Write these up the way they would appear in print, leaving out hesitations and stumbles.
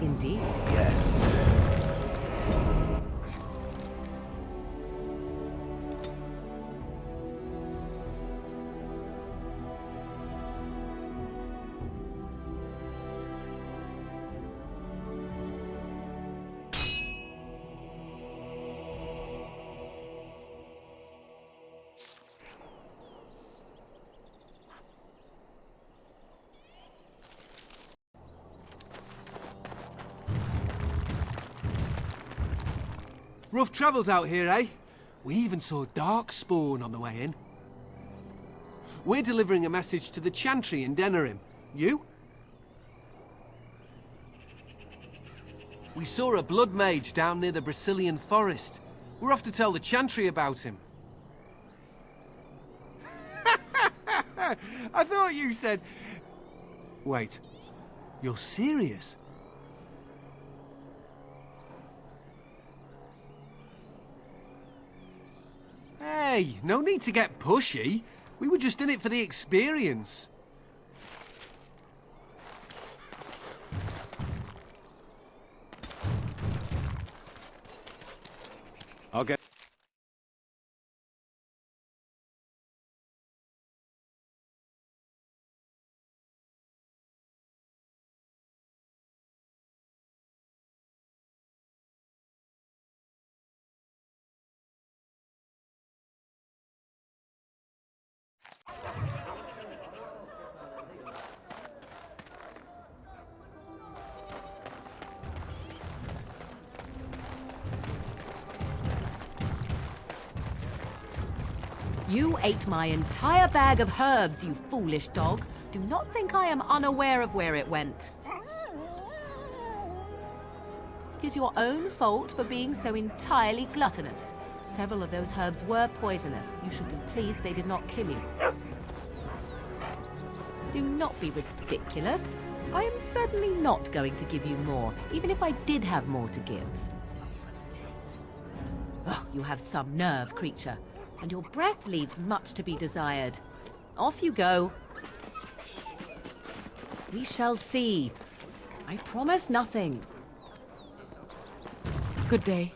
Indeed. Yes. Rough travels out here, eh? We even saw Darkspawn on the way in. We're delivering a message to the Chantry in Denerim. You? We saw a blood mage down near the Brazilian forest. We're off to tell the Chantry about him. I thought you said... Wait. You're serious? Hey, no need to get pushy. We were just in it for the experience. Okay. You ate my entire bag of herbs, you foolish dog. Do not think I am unaware of where it went. It is your own fault for being so entirely gluttonous. Several of those herbs were poisonous. You should be pleased they did not kill you. Do not be ridiculous. I am certainly not going to give you more, even if I did have more to give. Oh, you have some nerve, creature. And your breath leaves much to be desired. Off you go. We shall see. I promise nothing. Good day.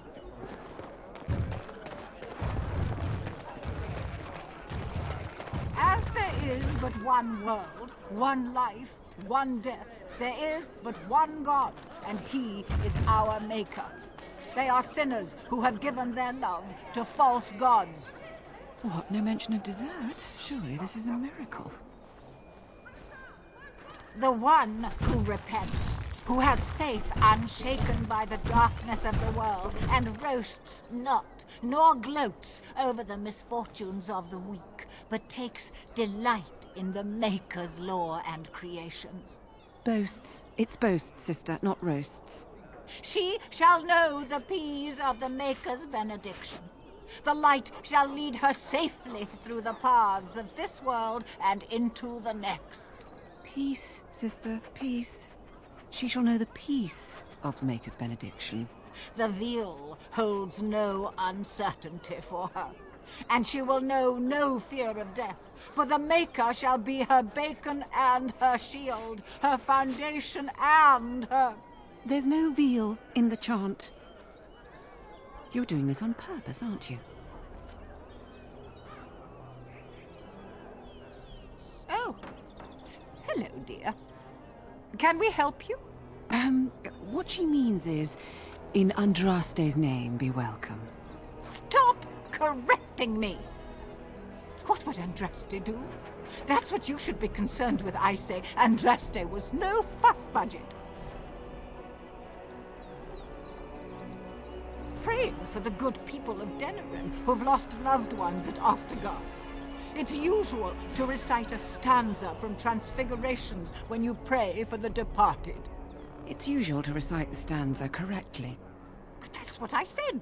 As there is but one world, one life, one death, there is but one God, and He is our Maker. They are sinners who have given their love to false gods. What, no mention of dessert? Surely this is a miracle. The one who repents, who has faith unshaken by the darkness of the world, and roasts not, nor gloats over the misfortunes of the weak, but takes delight in the Maker's law and creations. Boasts. It's boasts, sister, not roasts. She shall know the peace of the Maker's benediction. The light shall lead her safely through the paths of this world and into the next. Peace, sister, peace. She shall know the peace of the Maker's benediction. The veil holds no uncertainty for her, and she will know no fear of death, for the Maker shall be her beacon and her shield, her foundation and her... There's no veal in the chant. You're doing this on purpose, aren't you? Oh. Hello, dear. Can we help you? What she means is, in Andraste's name, be welcome. Stop correcting me! What would Andraste do? That's what you should be concerned with, I say. Andraste was no fuss budget. Praying for the good people of Denerim who've lost loved ones at Ostergard. It's usual to recite a stanza from Transfigurations when you pray for the departed. It's usual to recite the stanza correctly. But that's what I said.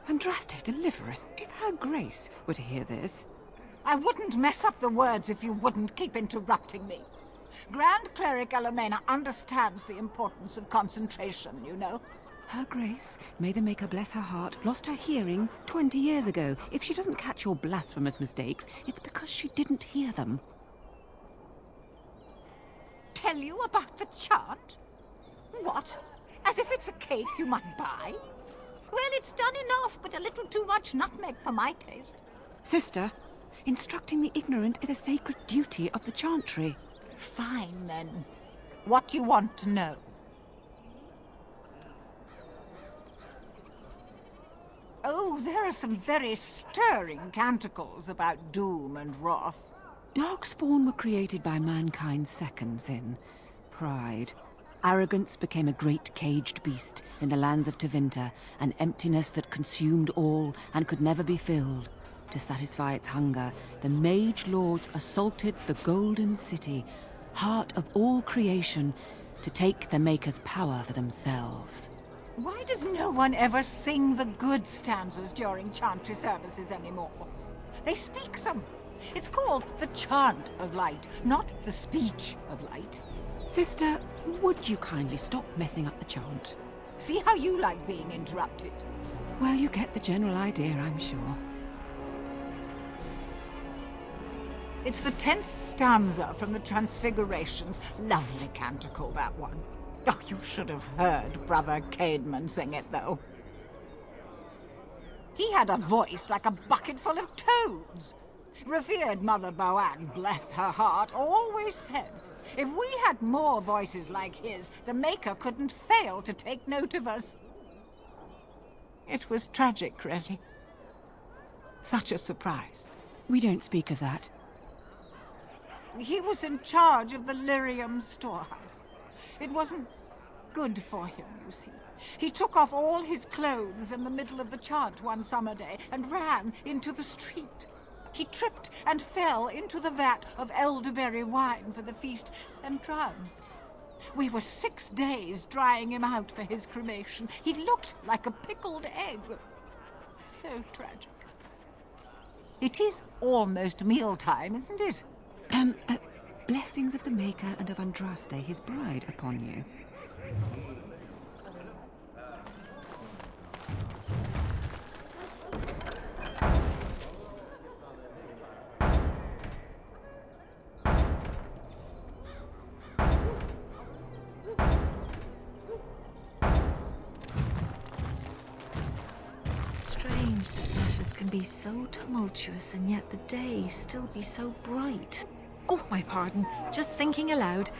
Andraste, deliver us. If her grace were to hear this. I wouldn't mess up the words if you wouldn't keep interrupting me. Grand Cleric Elomena understands the importance of concentration, you know. Her grace, may the Maker bless her heart, lost her hearing 20 years ago. If she doesn't catch your blasphemous mistakes, it's because she didn't hear them. tell you about the chant? What? As if it's a cake you might buy? Well, it's done enough, but a little too much nutmeg for my taste. Sister, instructing the ignorant is a sacred duty of the chantry. Fine, then. What do you want to know? Oh, there are some very stirring canticles about doom and wrath. Darkspawn were created by mankind's second sin, pride. Arrogance became a great caged beast in the lands of Tevinter, an emptiness that consumed all and could never be filled. To satisfy its hunger, the mage lords assaulted the Golden City, heart of all creation, to take the Maker's power for themselves. Why does no one ever sing the good stanzas during chantry services anymore? They speak them. It's called the chant of light, not the speech of light. Sister, would you kindly stop messing up the chant? See how you like being interrupted? Well, you get the general idea, I'm sure. It's the 10th stanza from the Transfigurations. Lovely canticle, that one. Oh, you should have heard Brother Caedmon sing it, though. He had a voice like a bucket full of toads. Revered Mother Boann, bless her heart, always said, if we had more voices like his, the Maker couldn't fail to take note of us. It was tragic, really. Such a surprise. We don't speak of that. He was in charge of the lyrium storehouse. It wasn't good for him, you see. He took off all his clothes in the middle of the chant one summer day and ran into the street. He tripped and fell into the vat of elderberry wine for the feast and drowned. We were 6 days drying him out for his cremation. He looked like a pickled egg. So tragic. It is almost mealtime, isn't it? Blessings of the Maker and of Andraste, his bride, upon you. Strange that matters can be so tumultuous and yet the day still be so bright. Oh, my pardon. Just thinking aloud.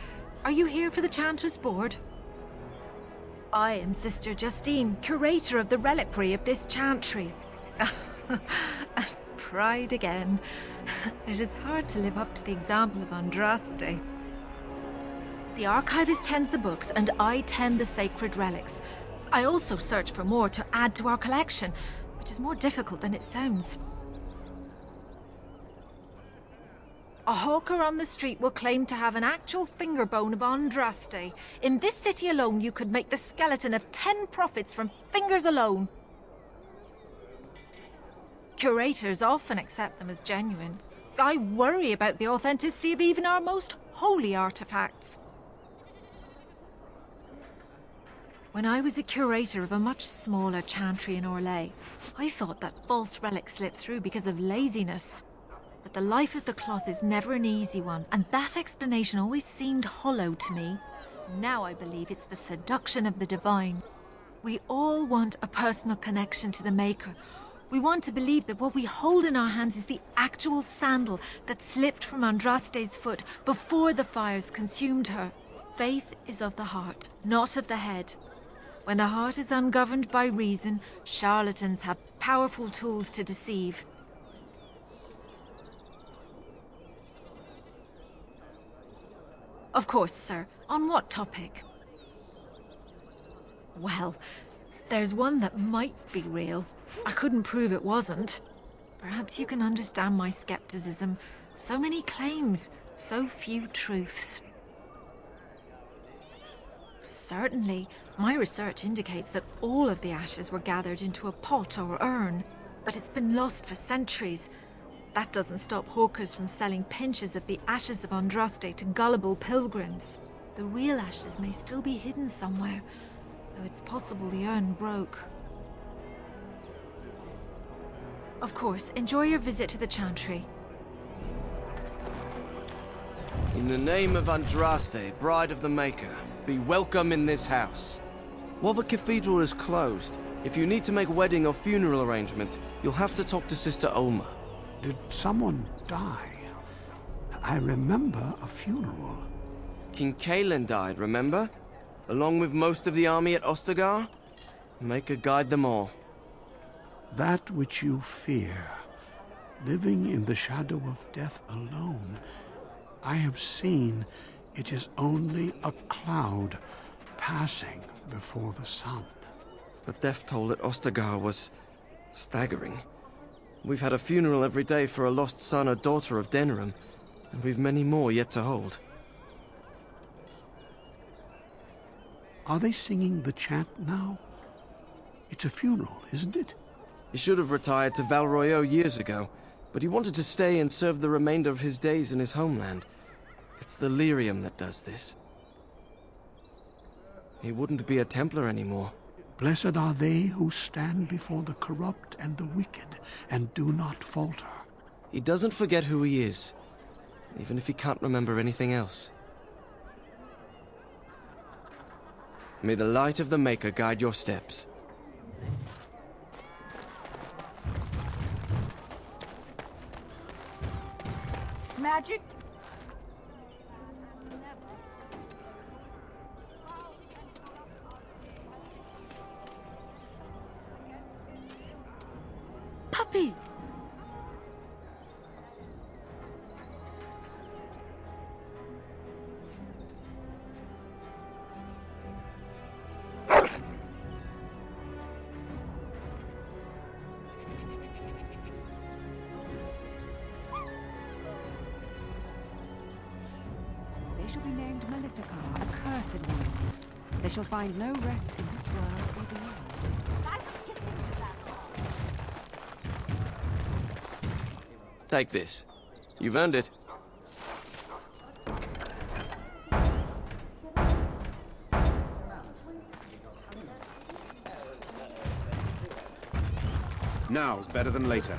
Are you here for the Chanter's Board? I am Sister Justine, curator of the reliquary of this chantry. Pride again. It is hard to live up to the example of Andraste. The archivist tends the books, and I tend the sacred relics. I also search for more to add to our collection, which is more difficult than it sounds. A hawker on the street will claim to have an actual finger bone of Andraste. In this city alone, you could make the skeleton of 10 prophets from fingers alone. Curators often accept them as genuine. I worry about the authenticity of even our most holy artifacts. When I was a curator of a much smaller chantry in Orlais, I thought that false relics slipped through because of laziness. But the life of the cloth is never an easy one, and that explanation always seemed hollow to me. Now I believe it's the seduction of the divine. We all want a personal connection to the Maker. We want to believe that what we hold in our hands is the actual sandal that slipped from Andraste's foot before the fires consumed her. Faith is of the heart, not of the head. When the heart is ungoverned by reason, charlatans have powerful tools to deceive. Of course, sir. On what topic? Well, there's one that might be real. I couldn't prove it wasn't. Perhaps you can understand my skepticism. So many claims, so few truths. Certainly, my research indicates that all of the ashes were gathered into a pot or urn, but it's been lost for centuries. That doesn't stop hawkers from selling pinches of the ashes of Andraste to gullible pilgrims. The real ashes may still be hidden somewhere, though it's possible the urn broke. Of course, enjoy your visit to the chantry. In the name of Andraste, Bride of the Maker, be welcome in this house. While the cathedral is closed, if you need to make wedding or funeral arrangements, you'll have to talk to Sister Olma. Did someone die? I remember a funeral. King Kaelin died, remember? Along with most of the army at Ostagar? Maker guide them all. That which you fear, living in the shadow of death alone, I have seen it is only a cloud passing before the sun. The death toll at Ostagar was staggering. We've had a funeral every day for a lost son or daughter of Denerim, and we've many more yet to hold. Are they singing the chant now? It's a funeral, isn't it? He should have retired to Val Royeaux years ago, but he wanted to stay and serve the remainder of his days in his homeland. It's the lyrium that does this. He wouldn't be a Templar anymore. Blessed are they who stand before the corrupt and the wicked and do not falter. He doesn't forget who he is, even if he can't remember anything else. May the light of the Maker guide your steps. Magic? Puppy! They shall be named Maleficar, accursed ones. They shall find no rest in this world or beyond. Take this. You've earned it. Now's better than later.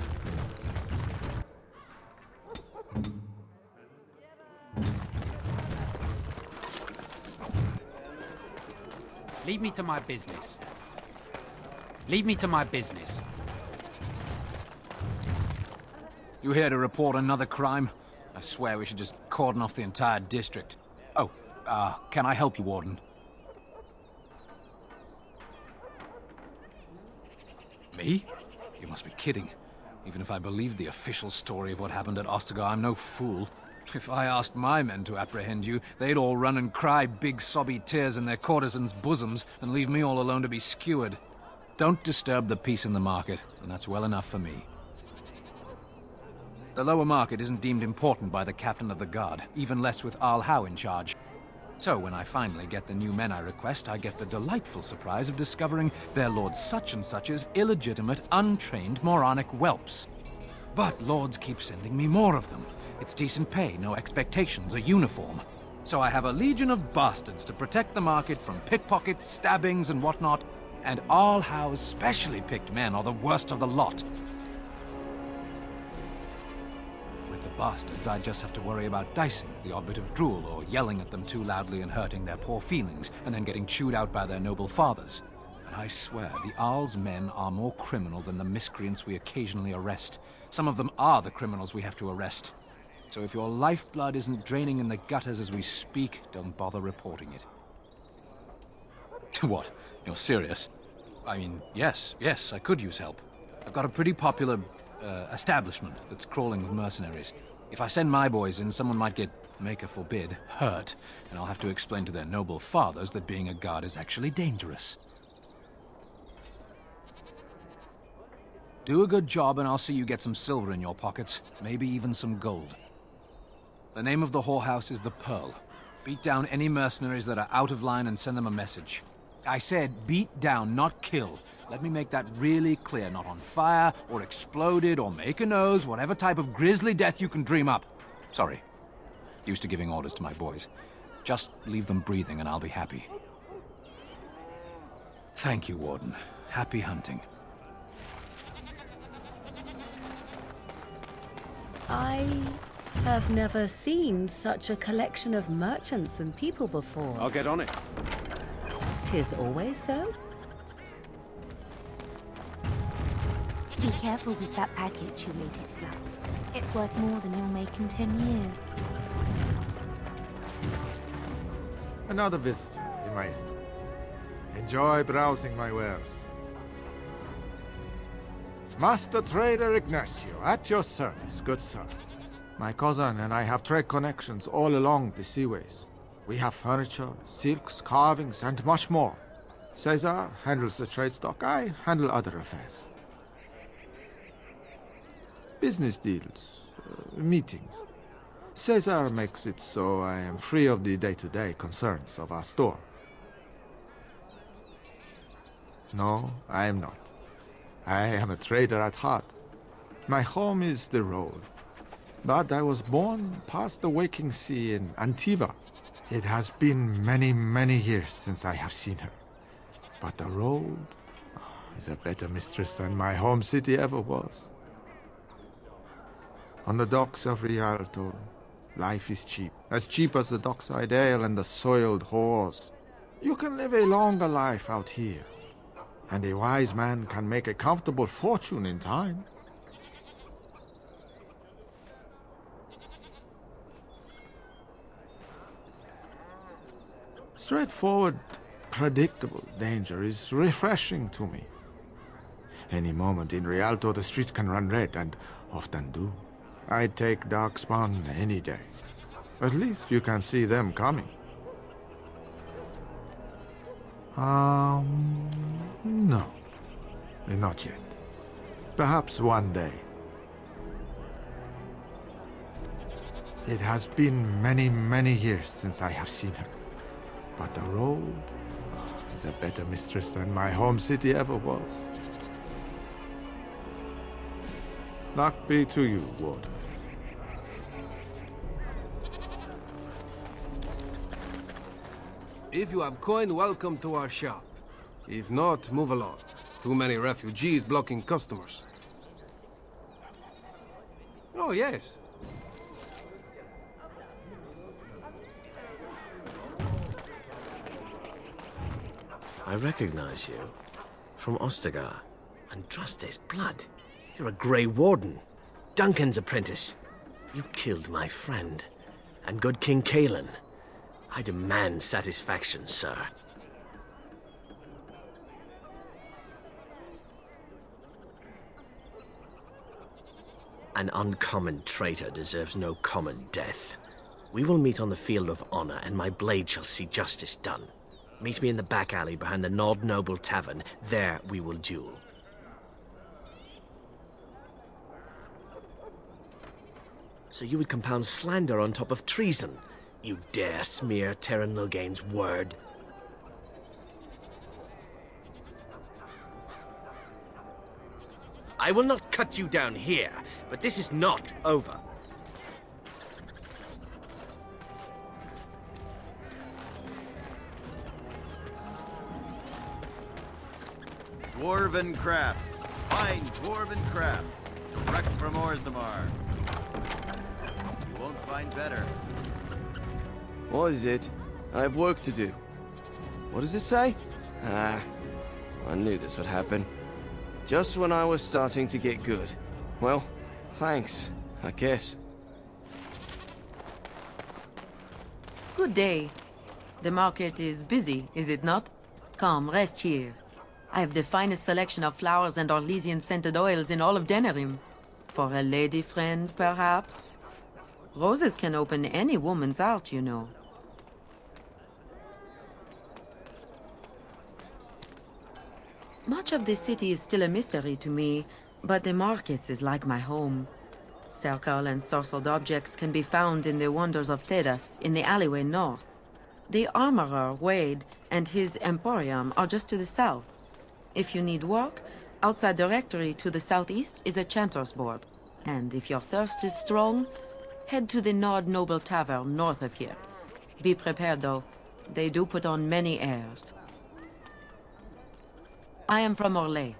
Leave me to my business. Leave me to my business. You here to report another crime? I swear we should just cordon off the entire district. Oh, can I help you, Warden? Me? You must be kidding. Even if I believed the official story of what happened at Ostagar, I'm no fool. If I asked my men to apprehend you, they'd all run and cry big sobby tears in their courtesans' bosoms and leave me all alone to be skewered. Don't disturb the peace in the market, and that's well enough for me. The lower market isn't deemed important by the captain of the guard, even less with Al Howe in charge. So when I finally get the new men I request, I get the delightful surprise of discovering their Lord Such-and-Such's illegitimate, untrained, moronic whelps. But lords keep sending me more of them. It's decent pay, no expectations, a uniform. So I have a legion of bastards to protect the market from pickpockets, stabbings, and whatnot, and Al Howe's specially picked men are the worst of the lot. With the bastards, I just have to worry about dicing the odd bit of drool or yelling at them too loudly and hurting their poor feelings, and then getting chewed out by their noble fathers. And I swear, the Arl's men are more criminal than the miscreants we occasionally arrest. Some of them are the criminals we have to arrest. So if your lifeblood isn't draining in the gutters as we speak, don't bother reporting it. What? You're serious? I mean, yes, I could use help. I've got a pretty popular, establishment that's crawling with mercenaries. If I send my boys in, someone might get, maker forbid, hurt, and I'll have to explain to their noble fathers that being a guard is actually dangerous. Do a good job and I'll see you get some silver in your pockets, maybe even some gold. The name of the whorehouse is the Pearl. Beat down any mercenaries that are out of line and send them a message. I said beat down, not kill. Let me make that really clear. Not on fire, or exploded, or make a nose, whatever type of grisly death you can dream up. Sorry. Used to giving orders to my boys. Just leave them breathing and I'll be happy. Thank you, Warden. Happy hunting. I have never seen such a collection of merchants and people before. I'll get on it. 'Tis always so? Be careful with that package, you lazy slut. It's worth more than you'll make in 10 years. Another visitor, the Maestro. Enjoy browsing my wares. Master Trader Ignacio, at your service, good sir. My cousin and I have trade connections all along the seaways. We have furniture, silks, carvings, and much more. Cesar handles the trade stock, I handle other affairs. Business deals, meetings. Cesar makes it so I am free of the day-to-day concerns of our store. No, I am not. I am a trader at heart. My home is the road. But I was born past the waking sea in Antiva. It has been many, many years since I have seen her. But the road is a better mistress than my home city ever was. On the docks of Rialto, life is cheap. As cheap as the dockside ale and the soiled whores. You can live a longer life out here. And a wise man can make a comfortable fortune in time. Straightforward, predictable danger is refreshing to me. Any moment in Rialto the streets can run red, and often do. I'd take Darkspawn any day. At least you can see them coming. No. Not yet. Perhaps one day. It has been many, many years since I have seen her. But the road is a better mistress than my home city ever was. Luck be to you, Warden. If you have coin, welcome to our shop. If not, move along. Too many refugees blocking customers. Oh, yes. I recognize you. From Ostagar. Andraste's blood. You're a Grey Warden. Duncan's apprentice. You killed my friend. And good King Kalen. I demand satisfaction, sir. An uncommon traitor deserves no common death. We will meet on the field of honor, and my blade shall see justice done. Meet me in the back alley behind the Nord Noble Tavern. There we will duel. So you would compound slander on top of treason? You dare smear Terran Loghain's word? I will not cut you down here, but this is not over. Dwarven crafts. Fine dwarven crafts. Direct from Orzammar. You won't find better. What is it? I have work to do. What does it say? I knew this would happen. Just when I was starting to get good. Well, thanks, I guess. Good day. The market is busy, is it not? Come, rest here. I have the finest selection of flowers and Orlesian-scented oils in all of Denerim. For a lady friend, perhaps? Roses can open any woman's heart, you know. Much of the city is still a mystery to me, but the markets is like my home. Circle and sorcered objects can be found in the wonders of Thedas, in the alleyway north. The armorer, Wade, and his emporium are just to the south. If you need work, outside the rectory to the southeast is a chanter's board. And if your thirst is strong, head to the Nord Noble Tavern north of here. Be prepared, though. They do put on many airs. I am from Orlais.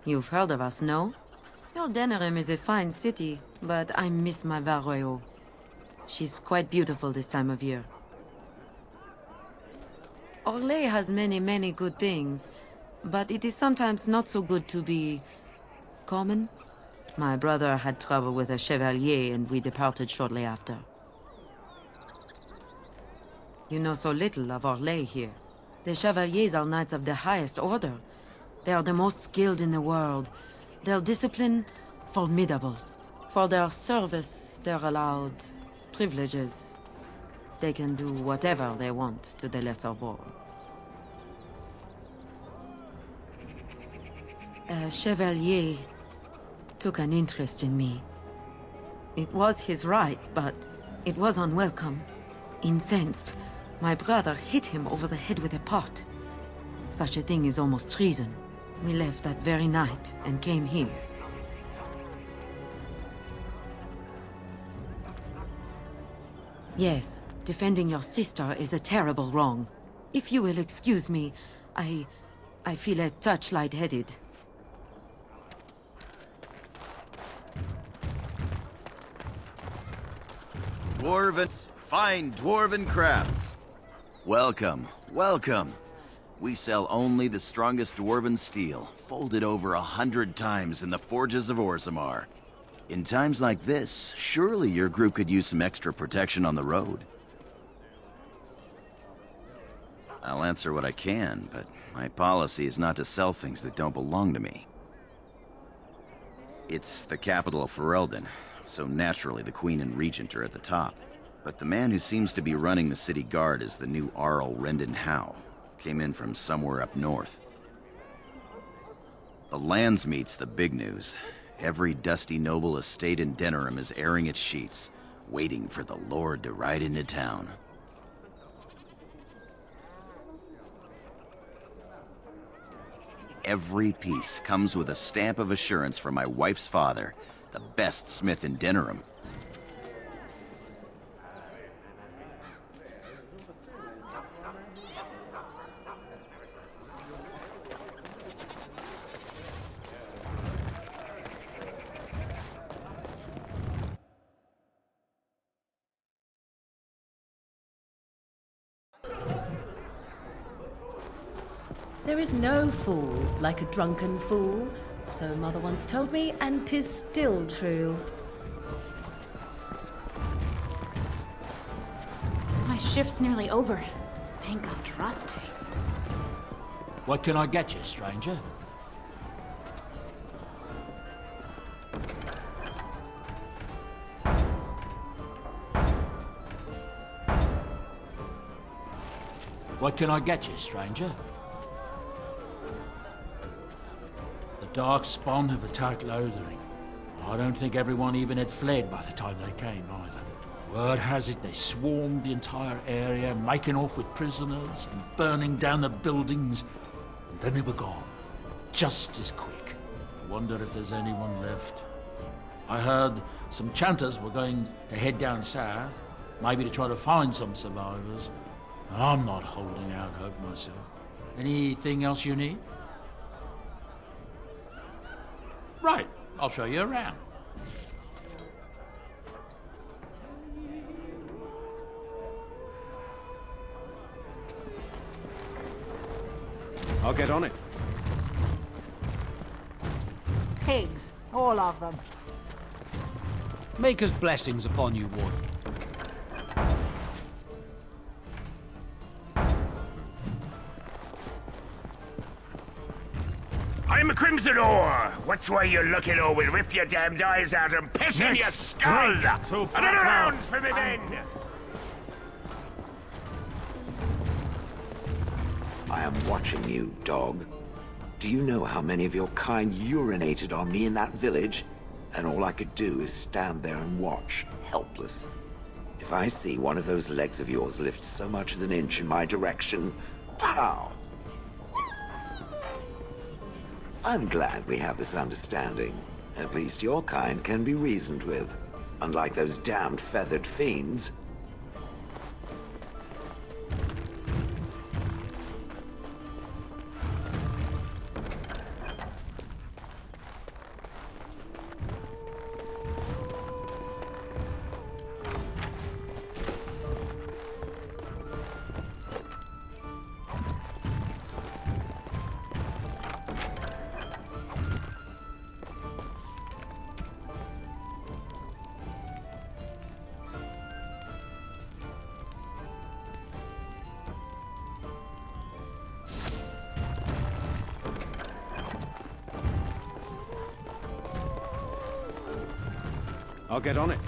You've heard of us, no? Your Denerim is a fine city, but I miss my Varroyo. She's quite beautiful this time of year. Orlais has many, many good things, but it is sometimes not so good to be common. My brother had trouble with a chevalier and we departed shortly after. You know so little of Orlais here. The chevaliers are knights of the highest order. They are the most skilled in the world. Their discipline, formidable. For their service, they're allowed privileges. They can do whatever they want to the lesser born. A chevalier took an interest in me. It was his right, but it was unwelcome. Incensed, my brother hit him over the head with a pot. Such a thing is almost treason. We left that very night and came here. Yes, defending your sister is a terrible wrong. If you will excuse me, I feel a touch lightheaded. Fine dwarven crafts. Welcome, welcome. We sell only the strongest dwarven steel, folded over 100 times in the forges of Orzammar. In times like this, surely your group could use some extra protection on the road. I'll answer what I can, but my policy is not to sell things that don't belong to me. It's the capital of Ferelden, so naturally the Queen and Regent are at the top. But the man who seems to be running the city guard is the new Arl Rendon Howe. Came in from somewhere up north. The Landsmeet's the big news. Every dusty noble estate in Denerim is airing its sheets, waiting for the Lord to ride into town. Every piece comes with a stamp of assurance from my wife's father, the best smith in Denerim. There is no fool like a drunken fool, so Mother once told me, and 'tis still true. My shift's nearly over. Thank God, Rusty. What can I get you, stranger? What can I get you, stranger? The dark spawn have attacked Lothering. I don't think everyone even had fled by the time they came either. Word has it they swarmed the entire area, making off with prisoners and burning down the buildings, and then they were gone. Just as quick. I wonder if there's anyone left. I heard some chanters were going to head down south, maybe to try to find some survivors. I'm not holding out hope myself. Anything else you need? Right, I'll show you around. I'll get on it. Pigs, all of them. Maker's blessings upon you, Warden. I'm a Crimson Ore. Which way you looking, or we'll rip your damned eyes out and piss in your skull! Another round for me men! I am watching you, dog. Do you know how many of your kind urinated on me in that village? And all I could do is stand there and watch, helpless. If I see one of those legs of yours lift so much as an inch in my direction, pow! I'm glad we have this understanding. At least your kind can be reasoned with. Unlike those damned feathered fiends. I'll get on it.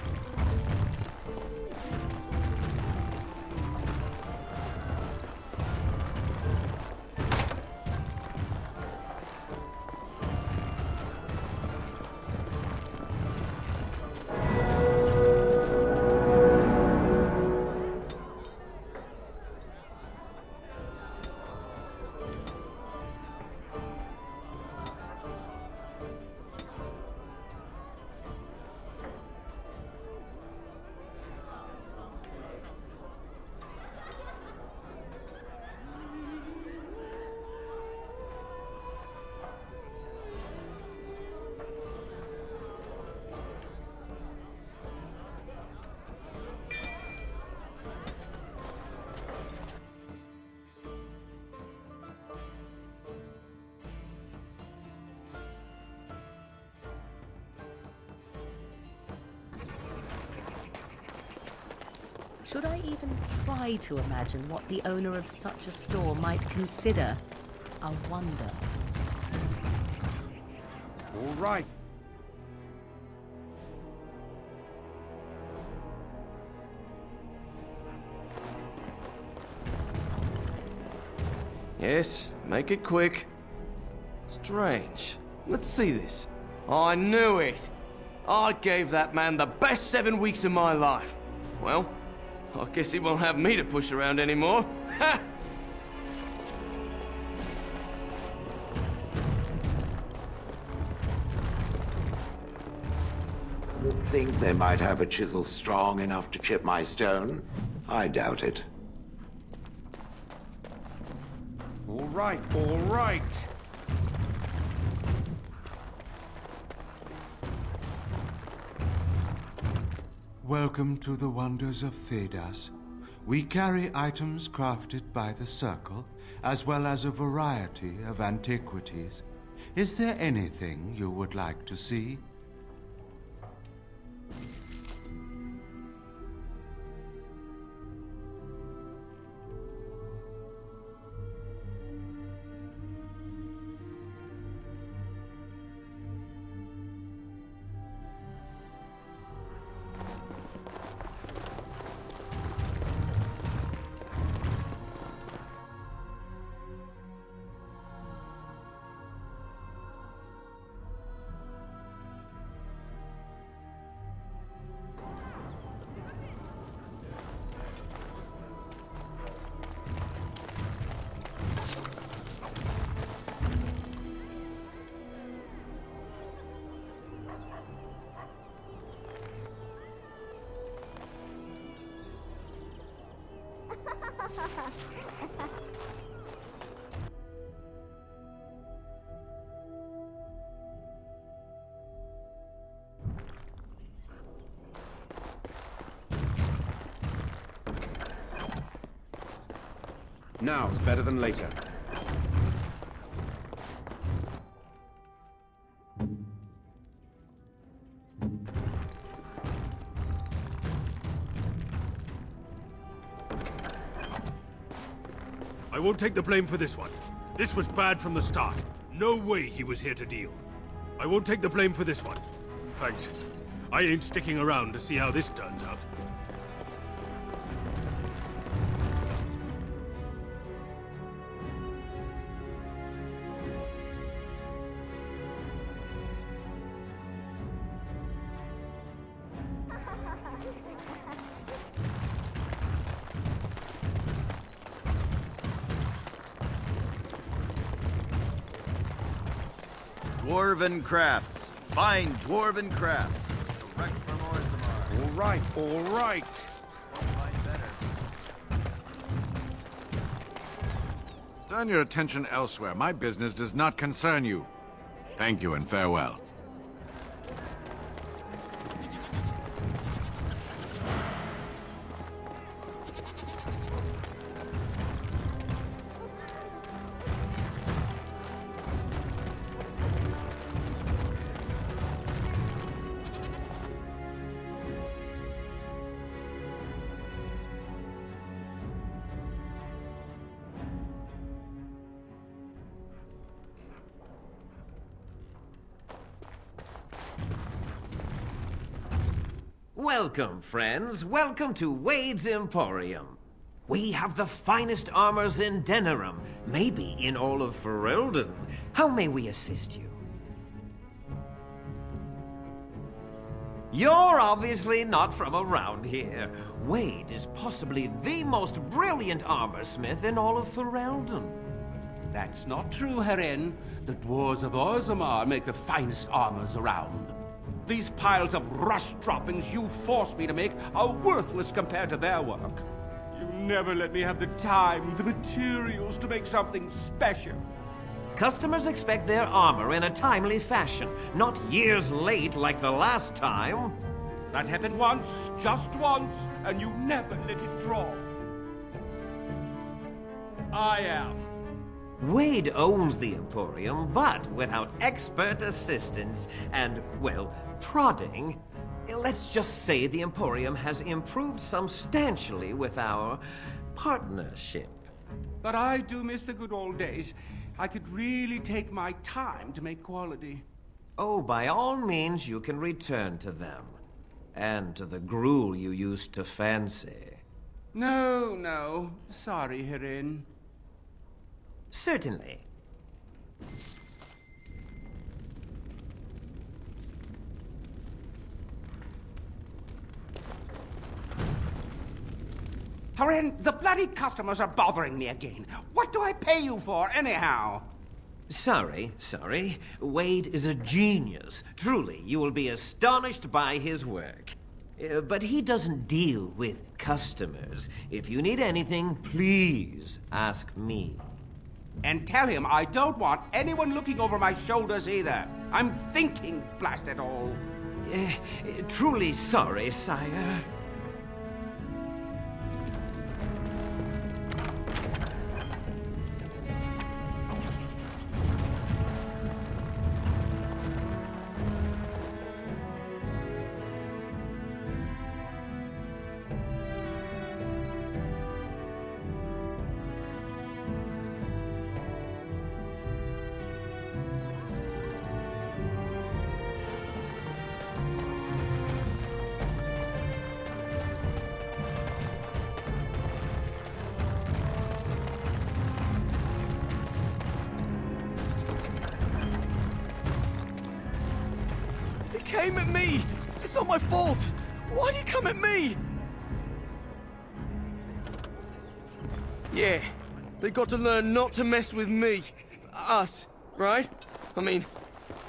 Should I even try to imagine what the owner of such a store might consider a wonder? All right. Yes, make it quick. Strange. Let's see this. I knew it! I gave that man the best 7 weeks of my life. Well, I guess he won't have me to push around anymore. Ha! You think they might have a chisel strong enough to chip my stone? I doubt it. All right, all right. Welcome to the wonders of Thedas. We carry items crafted by the Circle, as well as a variety of antiquities. Is there anything you would like to see? Now's better than later. I won't take the blame for this one. This was bad from the start. No way he was here to deal. I won't take the blame for this one. In fact, I ain't sticking around to see how this turns out. Dwarven crafts. Find dwarven crafts. Direct from Orzammar. All right, all right. Turn your attention elsewhere. My business does not concern you. Thank you and farewell. Welcome, friends. Welcome to Wade's Emporium. We have the finest armors in Denerim, maybe in all of Ferelden. How may we assist you? You're obviously not from around here. Wade is possibly the most brilliant armorsmith in all of Ferelden. That's not true, Herin. The dwarves of Orzammar make the finest armors around. These piles of rust droppings you forced me to make are worthless compared to their work. You never let me have the time, the materials to make something special. Customers expect their armor in a timely fashion, not years late like the last time. That happened once, just once, and you never let it drop. I am. Wade owns the Emporium, but without expert assistance and, well, prodding, let's just say the Emporium has improved substantially with our partnership. But I do miss the good old days. I could really take my time to make quality. Oh, by all means, you can return to them. And to the gruel you used to fancy. No. Sorry, Herin. Certainly. Herin, the bloody customers are bothering me again. What do I pay you for, anyhow? Sorry. Wade is a genius. Truly, you will be astonished by his work. But he doesn't deal with customers. If you need anything, please ask me. And tell him I don't want anyone looking over my shoulders either. I'm thinking, blast it all. Truly sorry, sire. Came at me! It's not my fault! Why do you come at me? Yeah, they got to learn not to mess with me. Us, right? I mean,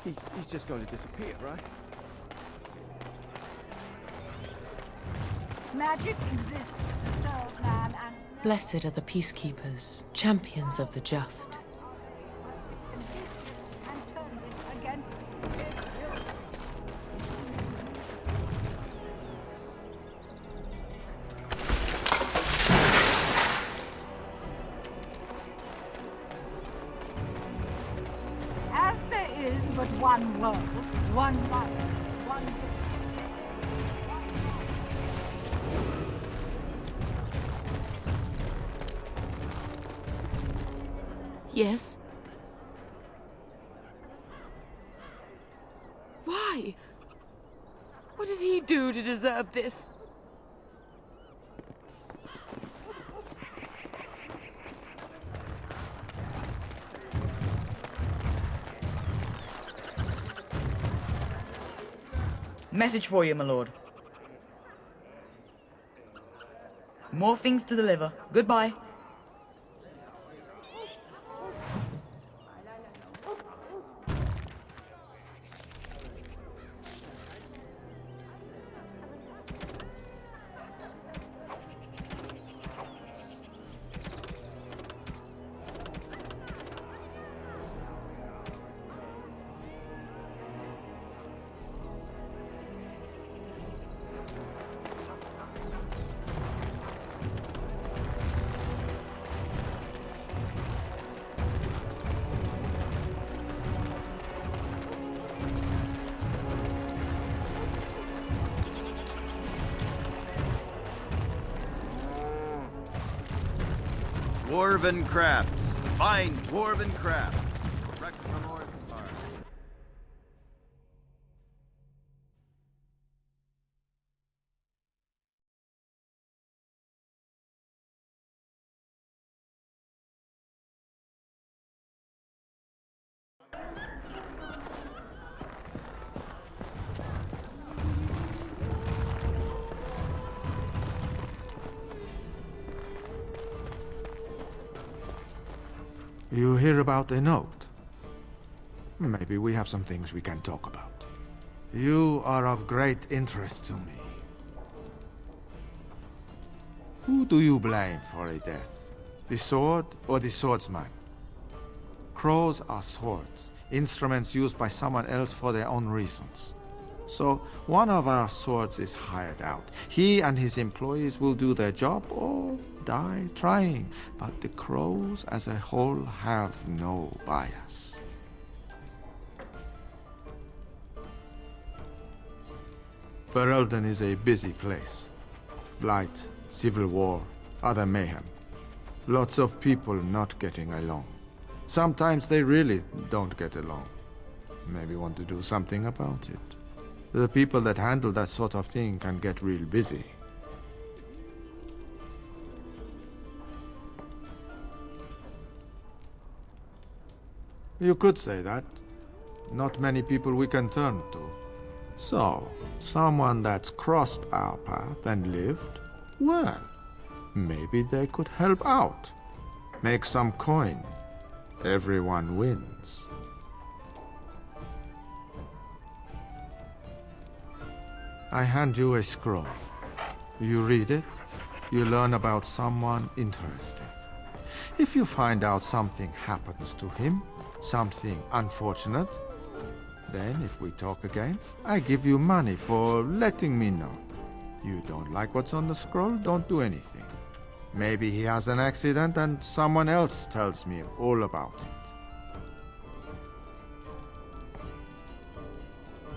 he's just going to disappear, right? Magic exists to serve man and... Blessed are the peacekeepers, champions of the just. But one world, one life, one... Yes? Why? What did he do to deserve this? Message for you, my lord. More things to deliver. Goodbye. Dwarven crafts. Fine dwarven crafts. You hear about a note? Maybe we have some things we can talk about. You are of great interest to me. Who do you blame for a death? The sword or the swordsman? Crows are swords, instruments used by someone else for their own reasons. So, one of our swords is hired out. He and his employees will do their job or die trying, but the crows as a whole have no bias. Ferelden is a busy place. Blight, civil war, other mayhem. Lots of people not getting along. Sometimes they really don't get along. Maybe want to do something about it. The people that handle that sort of thing can get real busy. You could say that. Not many people we can turn to. So, someone that's crossed our path and lived, well, maybe they could help out. Make some coin. Everyone wins. I hand you a scroll. You read it, you learn about someone interesting. If you find out something happens to him, something unfortunate, then if we talk again, I give you money for letting me know. You don't like what's on the scroll, don't do anything. Maybe he has an accident and someone else tells me all about it.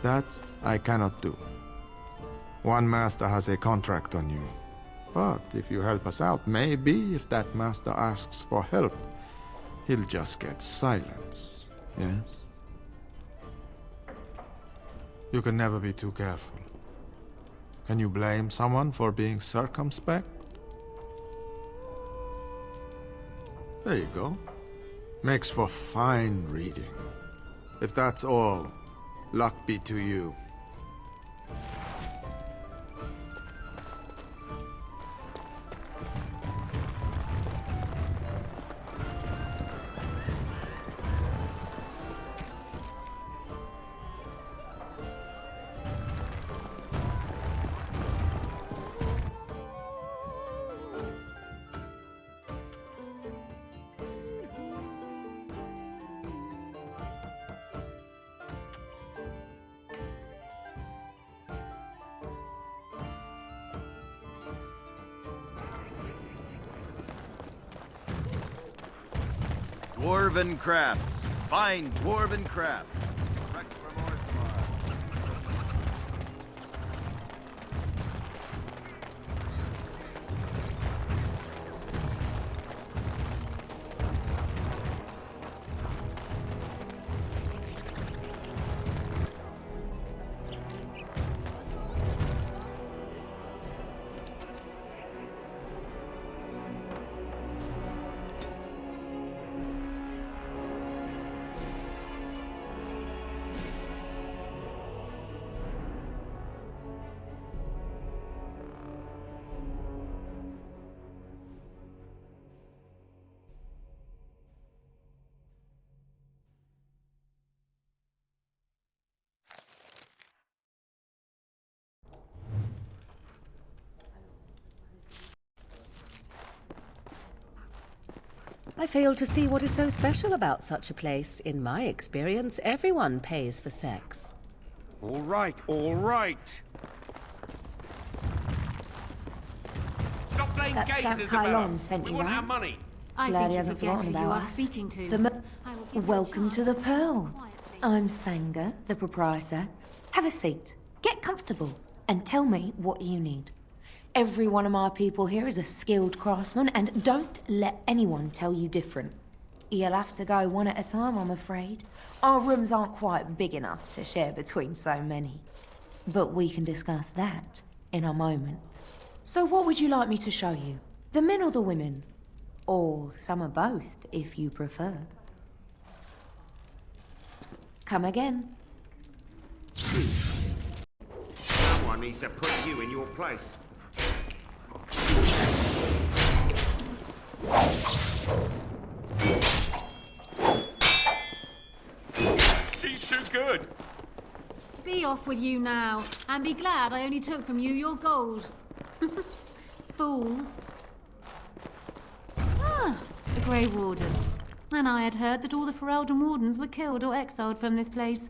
That I cannot do. One master has a contract on you. But if you help us out, maybe if that master asks for help, he'll just get silence, yes? You can never be too careful. Can you blame someone for being circumspect? There you go. Makes for fine reading. If that's all, luck be to you. Dwarven crafts. Fine dwarven craft. Direct from Orthamar. I fail to see what is so special about such a place. In my experience, everyone pays for sex. All right, all right. Stop playing That games, scamp Isabella. Kylon sent We you, want right? our money. Glad he hasn't forgotten about us. Welcome to the Pearl. I'm Sanga, the proprietor. Have a seat, get comfortable, and tell me what you need. Every one of my people here is a skilled craftsman, and don't let anyone tell you different. You'll have to go one at a time, I'm afraid. Our rooms aren't quite big enough to share between so many. But we can discuss that in a moment. So what would you like me to show you? The men or the women? Or some of both, if you prefer. Come again. Someone needs to put you in your place. Be off with you now, and be glad I only took from you your gold. Fools. Ah, the Grey Warden. And I had heard that all the Ferelden Wardens were killed or exiled from this place.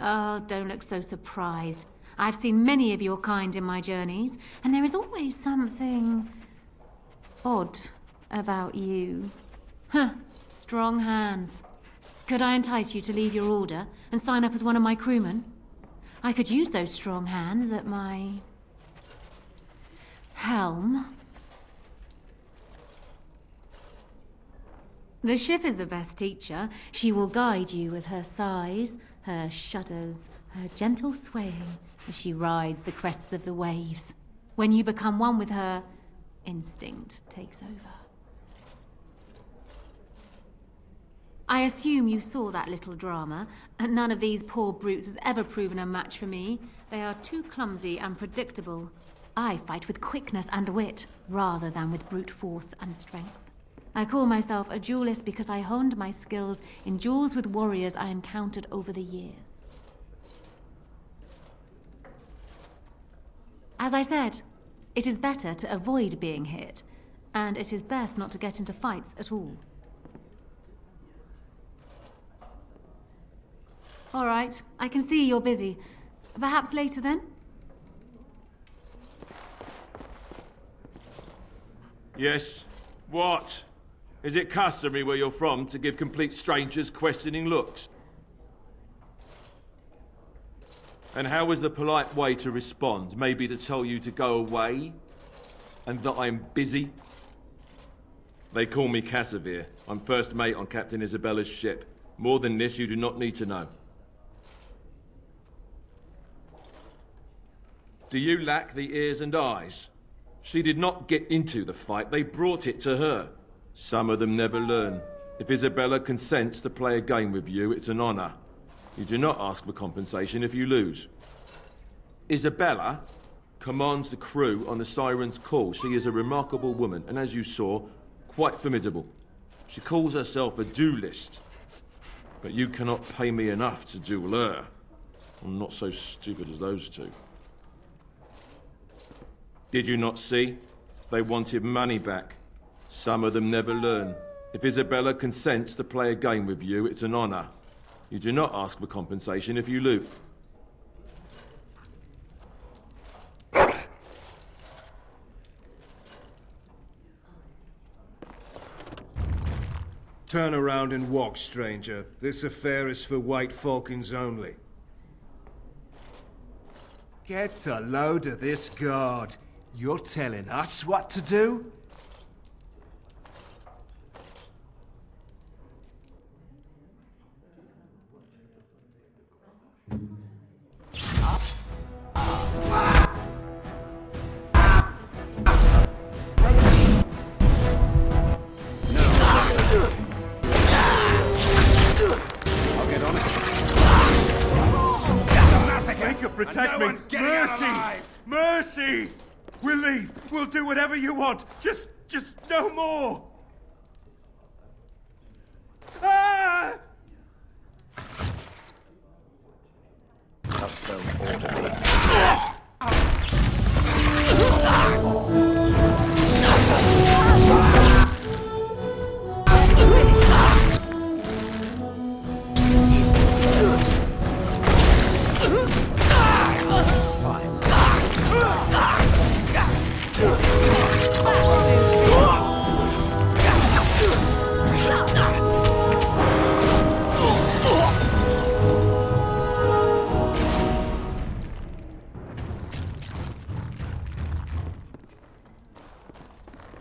Oh, don't look so surprised. I've seen many of your kind in my journeys, and there is always something odd about you. Huh, strong hands. Could I entice you to leave your order and sign up as one of my crewmen? I could use those strong hands at my helm. The ship is the best teacher. She will guide you with her sighs, her shudders, her gentle swaying as she rides the crests of the waves. When you become one with her, instinct takes over. I assume you saw that little drama, and none of these poor brutes has ever proven a match for me. They are too clumsy and predictable. I fight with quickness and wit, rather than with brute force and strength. I call myself a duelist because I honed my skills in duels with warriors I encountered over the years. As I said, it is better to avoid being hit, and it is best not to get into fights at all. All right, I can see you're busy. Perhaps later then? Yes. What? Is it customary where you're from to give complete strangers questioning looks? And how is the polite way to respond? Maybe to tell you to go away? And that I'm busy? They call me Casimir. I'm first mate on Captain Isabella's ship. More than this, you do not need to know. Do you lack the ears and eyes? She did not get into the fight, they brought it to her. Some of them never learn. If Isabella consents to play a game with you, it's an honor. You do not ask for compensation if you lose. Isabella commands the crew on the Siren's call. She is a remarkable woman, and as you saw, quite formidable. She calls herself a duelist. But you cannot pay me enough to duel her. I'm not so stupid as those two. Did you not see? They wanted money back. Some of them never learn. If Isabella consents to play a game with you, it's an honor. You do not ask for compensation if you lose. Turn around and walk, stranger. This affair is for White Falcons only. Get a load of this guard. You're telling us what to do? Protect me! Mercy! Mercy! We'll leave. We'll do whatever you want. Just no more. Ah! Custom orderly.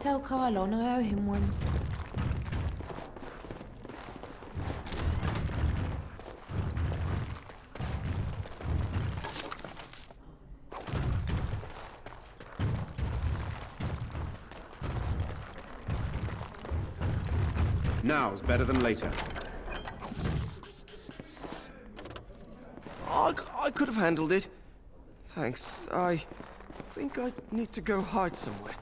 Tell Kylon I owe him one. Now's better than later. I could have handled it. Thanks. I think I need to go hide somewhere.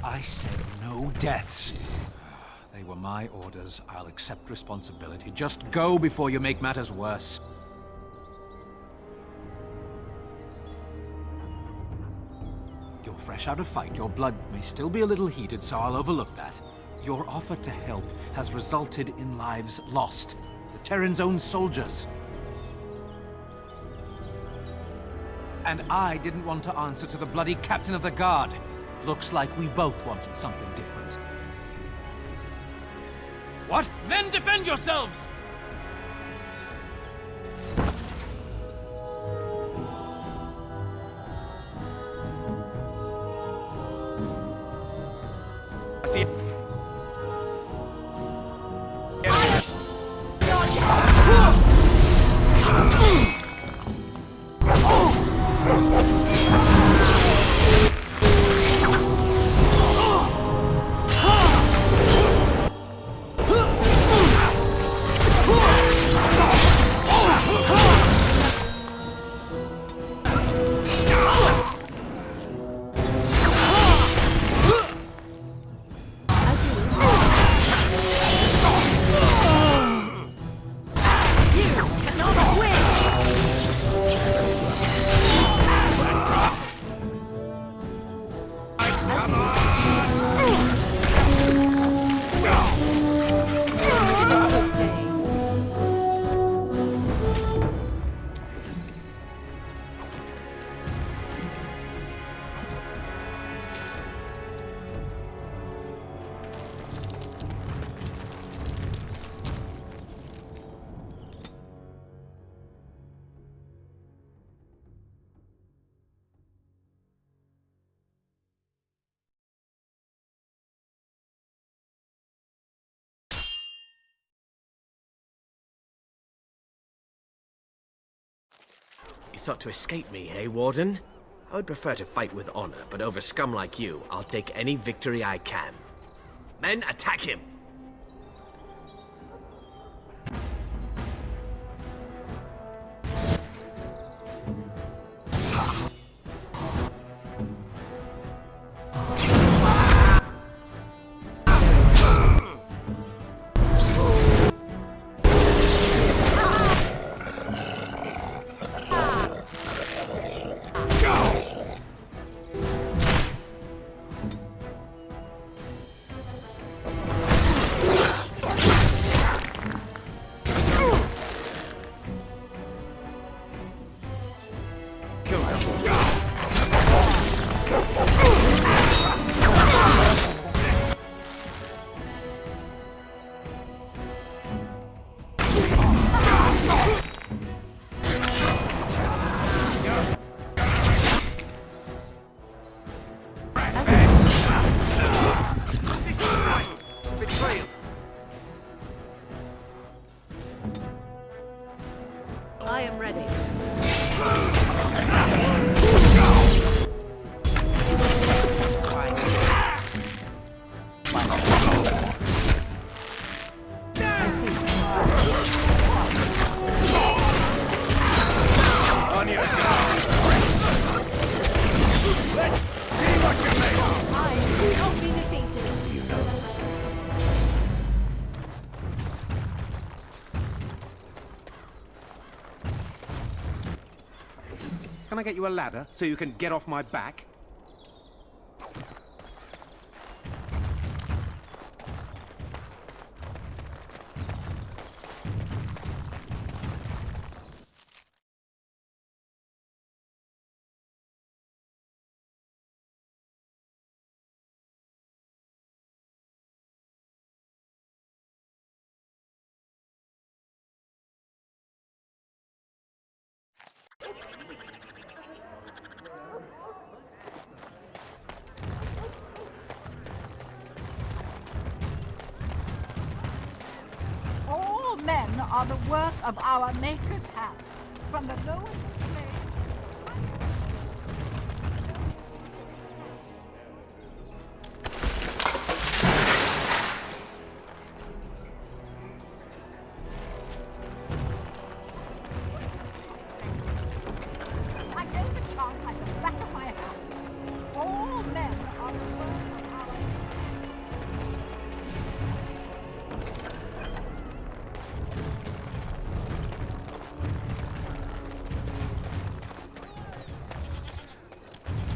I said no deaths. They were my orders. I'll accept responsibility. Just go before you make matters worse. You're fresh out of fight. Your blood may still be a little heated, so I'll overlook that. Your offer to help has resulted in lives lost. The Terran's own soldiers. And I didn't want to answer to the bloody captain of the guard. Looks like we both wanted something different. What? Men, defend yourselves! I see. You thought to escape me, eh, Warden? I would prefer to fight with honor, but over scum like you, I'll take any victory I can. Men, attack him! I am ready. On your guard! Let's see what you make of! I will not be defeated. You know. Can I get you a ladder so you can get off my back? All men are the work of our Maker's hand. From the lowest slave. I know the chant like the back of my hand. All men are the work of our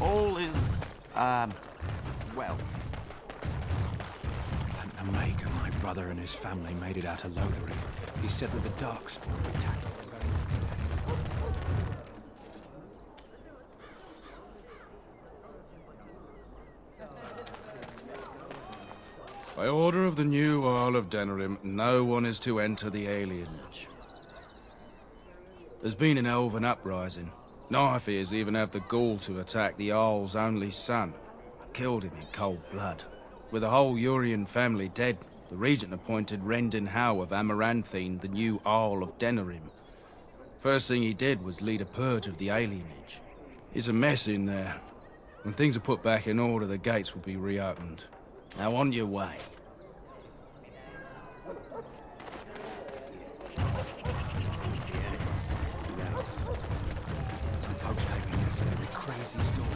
All is, well. Thank the Maker, my brother and his family made it out of Lothering. He said that the Darkspawn attacked them. By order of the new Earl of Denerim, no one is to enter the alienage. There's been an elven uprising. Knifeears even have the gall to attack the Earl's only son. Killed him in cold blood. With the whole Urian family dead, the regent appointed Rendon Howe of Amaranthine the new Earl of Denerim. First thing he did was lead a purge of the alienage. It's a mess in there. When things are put back in order, the gates will be reopened. Now on your way. Some folks take me yesterday with crazy stories.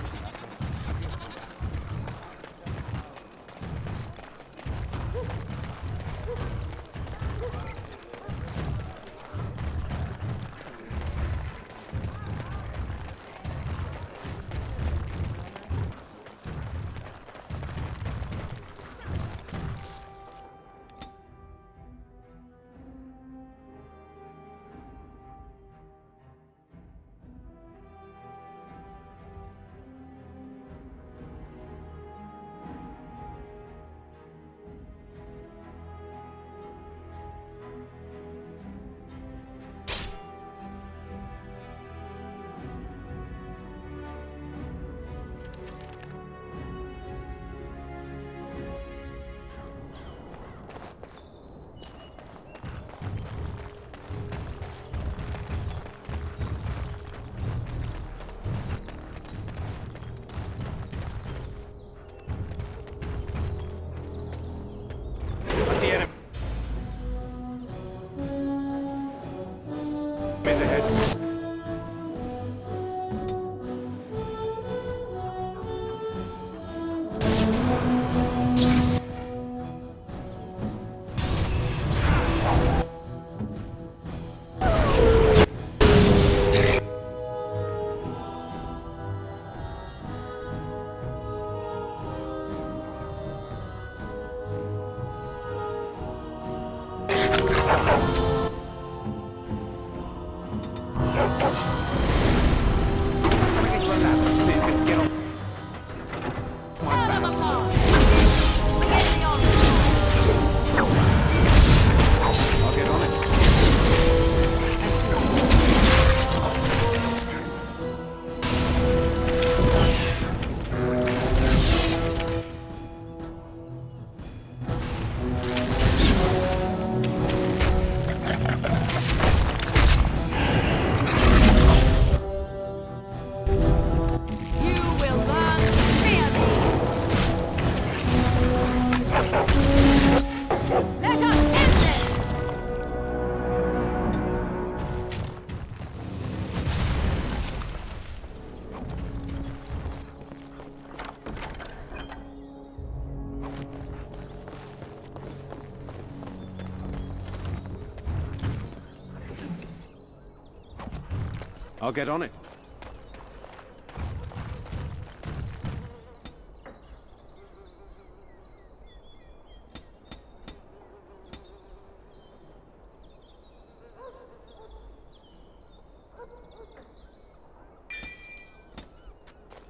I'll get on it.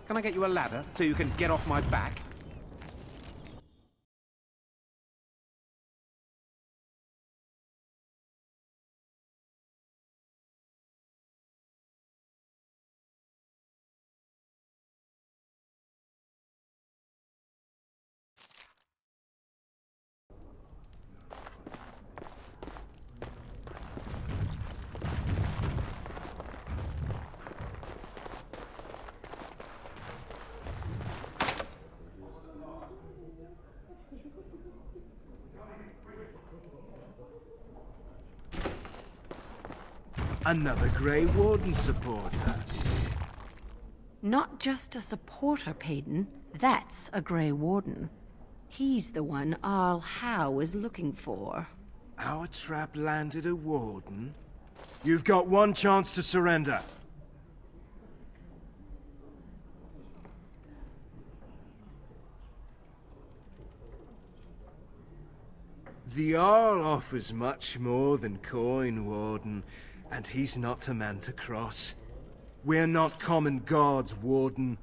Can I get you a ladder so you can get off my back? Another Grey Warden supporter. Not just a supporter, Payton. That's a Grey Warden. He's the one Arl Howe is looking for. Our trap landed a Warden? You've got one chance to surrender. The Arl offers much more than coin, Warden, and he's not a man to cross. We're not common guards, Warden.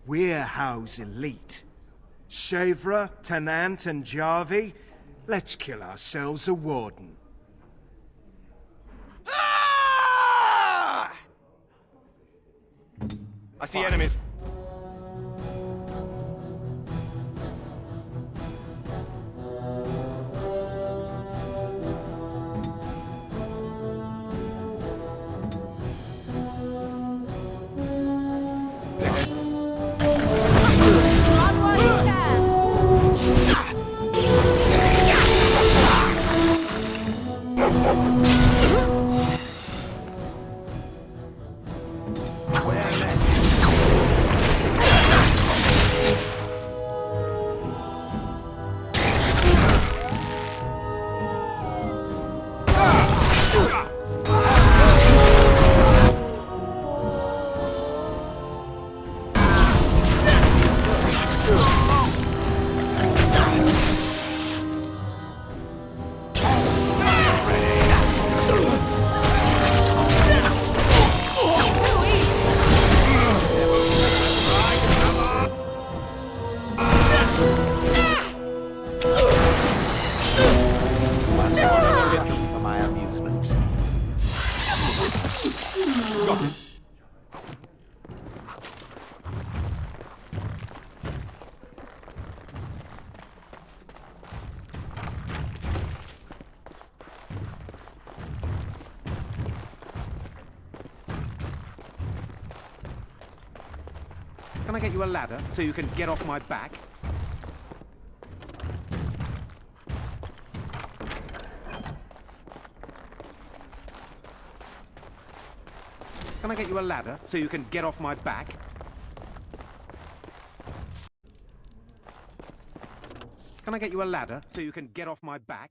We're Howe's elite. Shavra, Tenant, and Jarvie, let's kill ourselves a Warden. Ah! I see enemies. Can I get you a ladder so you can get off my back? Can I get you a ladder so you can get off my back? Can I get you a ladder so you can get off my back?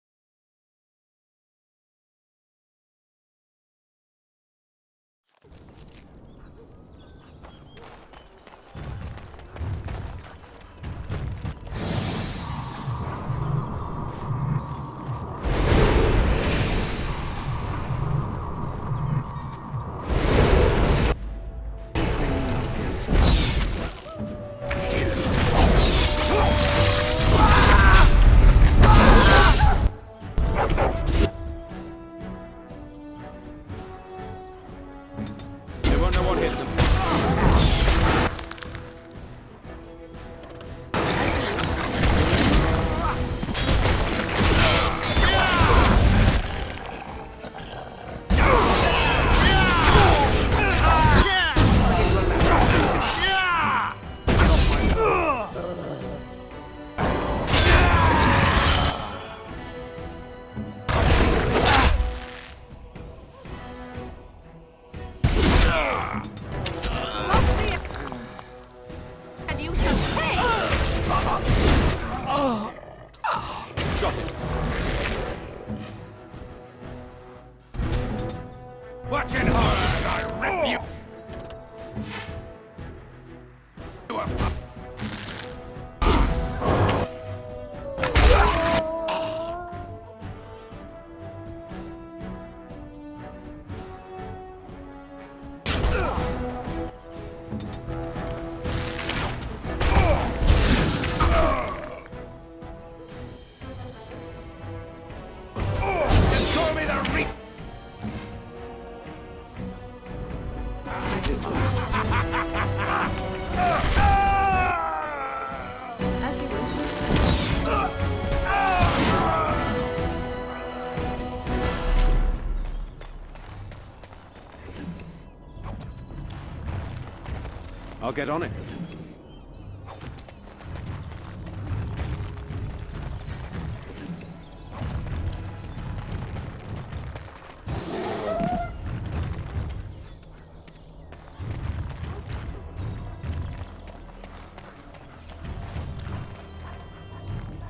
I'll get on it.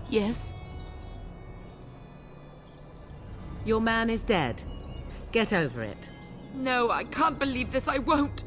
Yes? Your man is dead. Get over it. No, I can't believe this. I won't.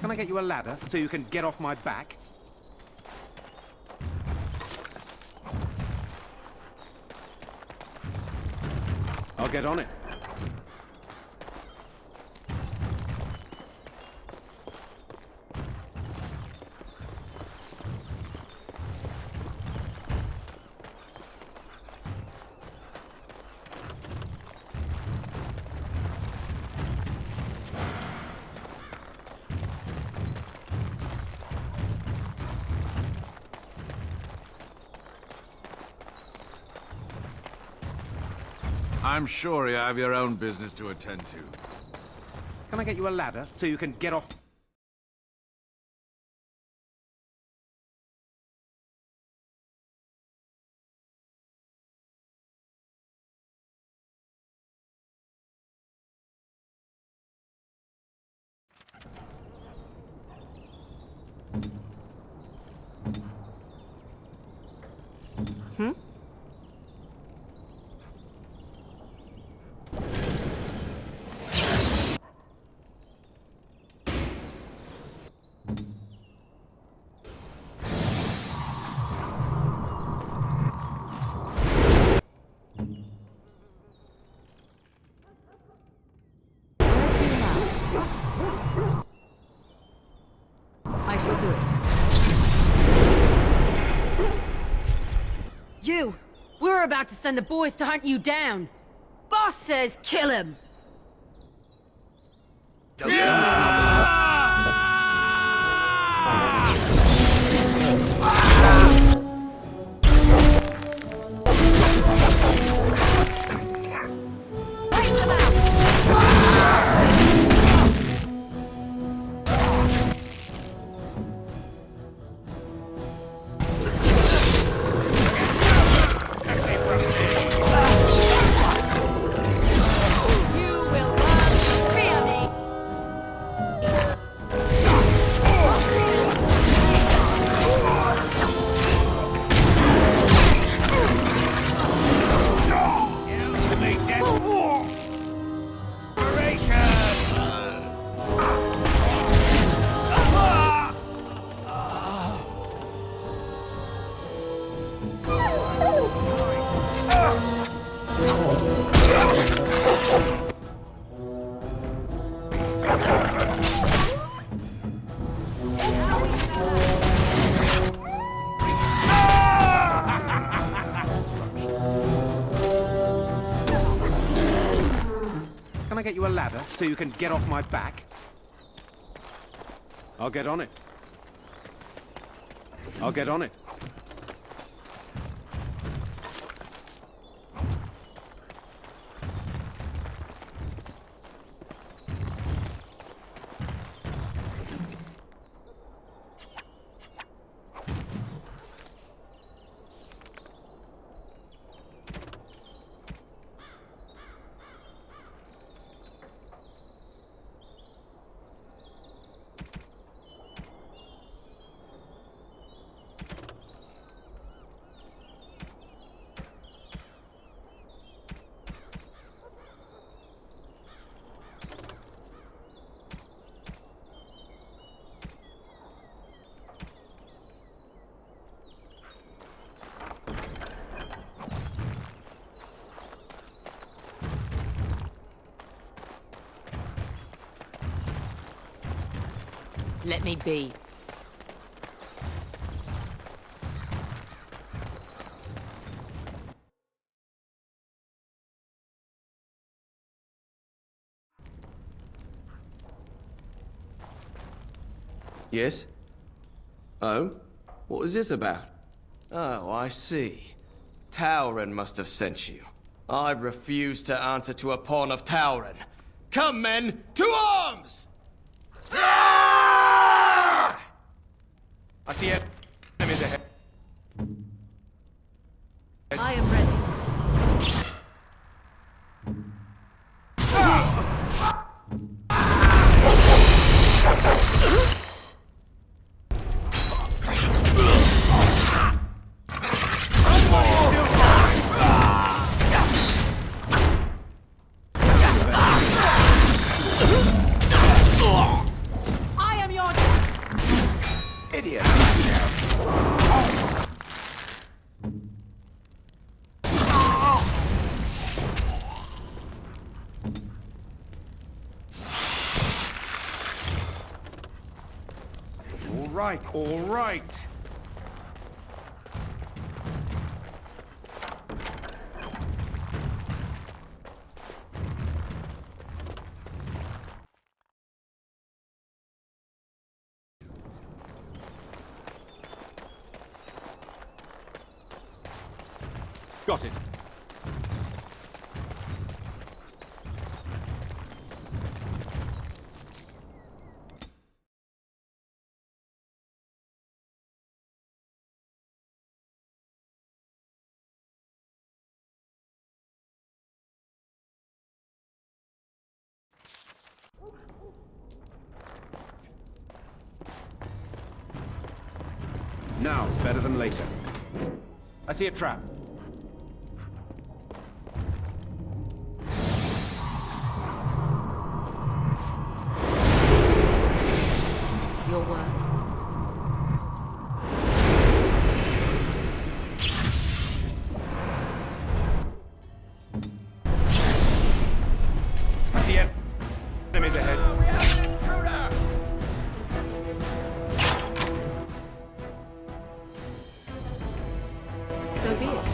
Can I get you a ladder so you can get off my back? I'll get on it. I'm sure you have your own business to attend to. Can I get you a ladder so you can get off? Hmm? I shall do it. You! We're about to send the boys to hunt you down! Boss says kill him! Can I get you a ladder so you can get off my back? I'll get on it. I'll get on it. Let me be. Yes? Oh? What was this about? Oh, I see. Tauren must have sent you. I refuse to answer to a pawn of Tauren. Come, men, to arms! I see it. Enemies ahead. I am ready. I am your Idiot. All right, all right. Got it. Now it's better than later. I see a trap. Your word. I see it. Enemies ahead. So be it.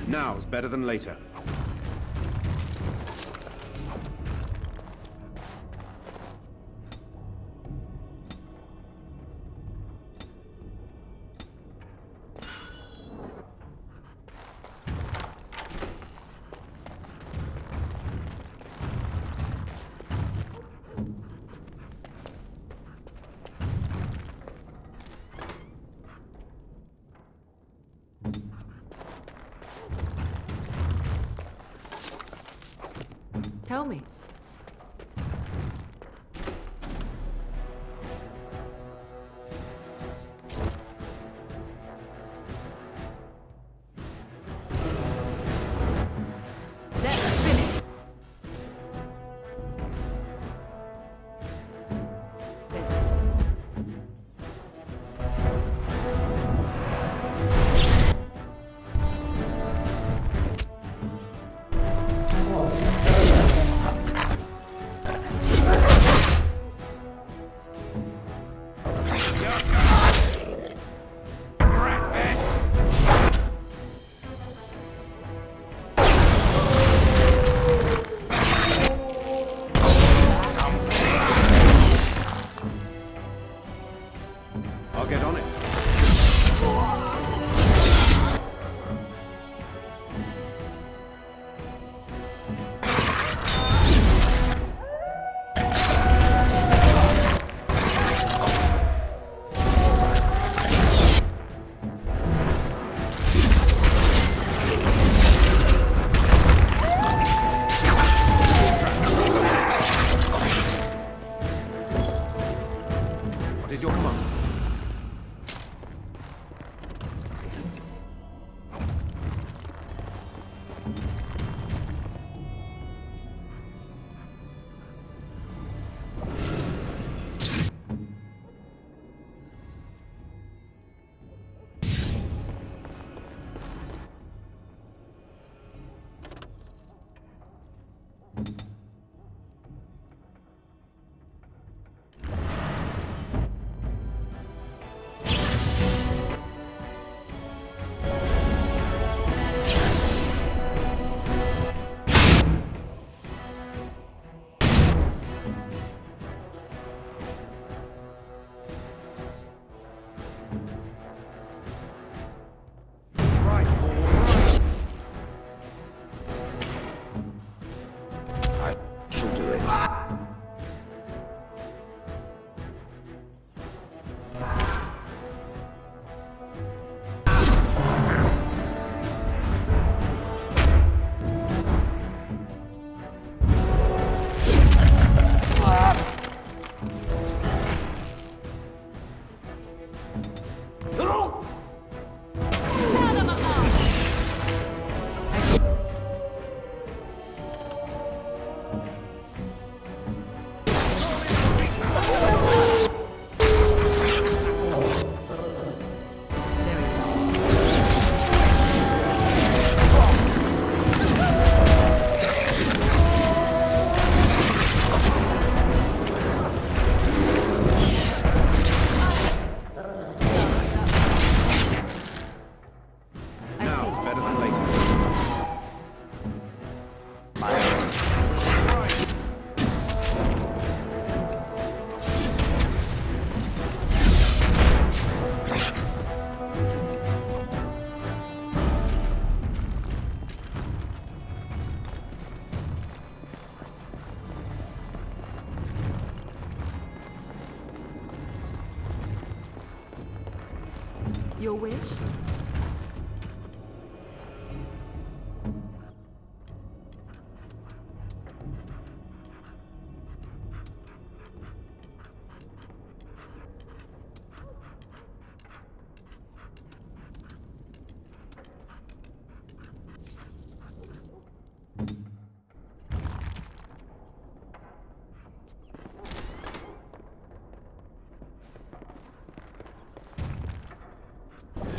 Now's better than later. Tell me. I'll get on it. What is your command? Your wish?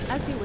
As you wish.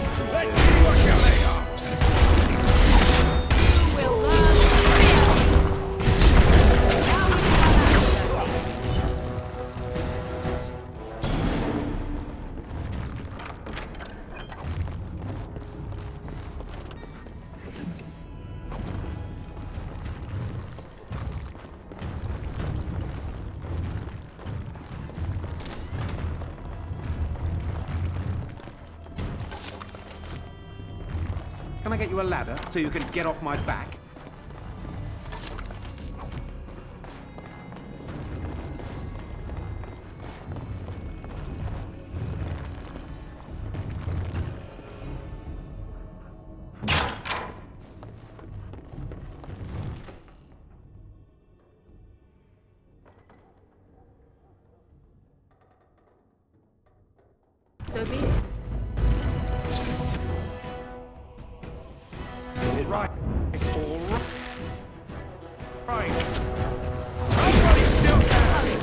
Let's see what you're made of! You will learn Can I get you a ladder so you can get off my back? so be it. Right. All right. Somebody's still coming.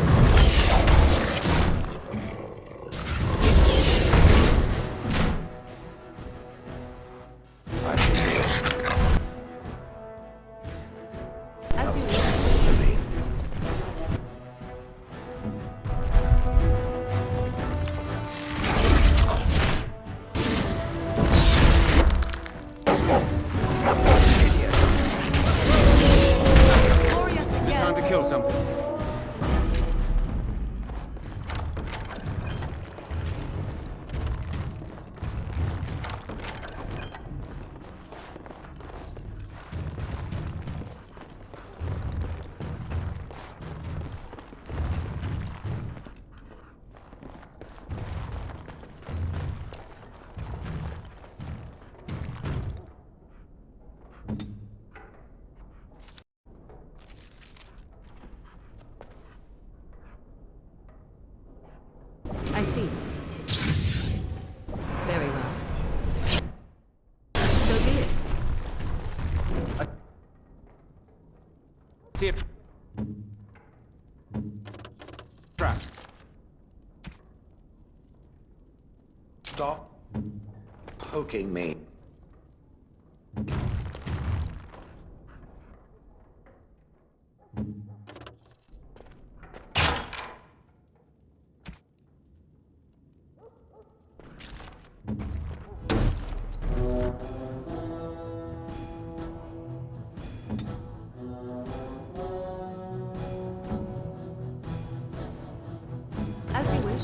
As you wish. Time to kill something. I see. Very well. So be it. See a trap. Stop poking me. As you wish.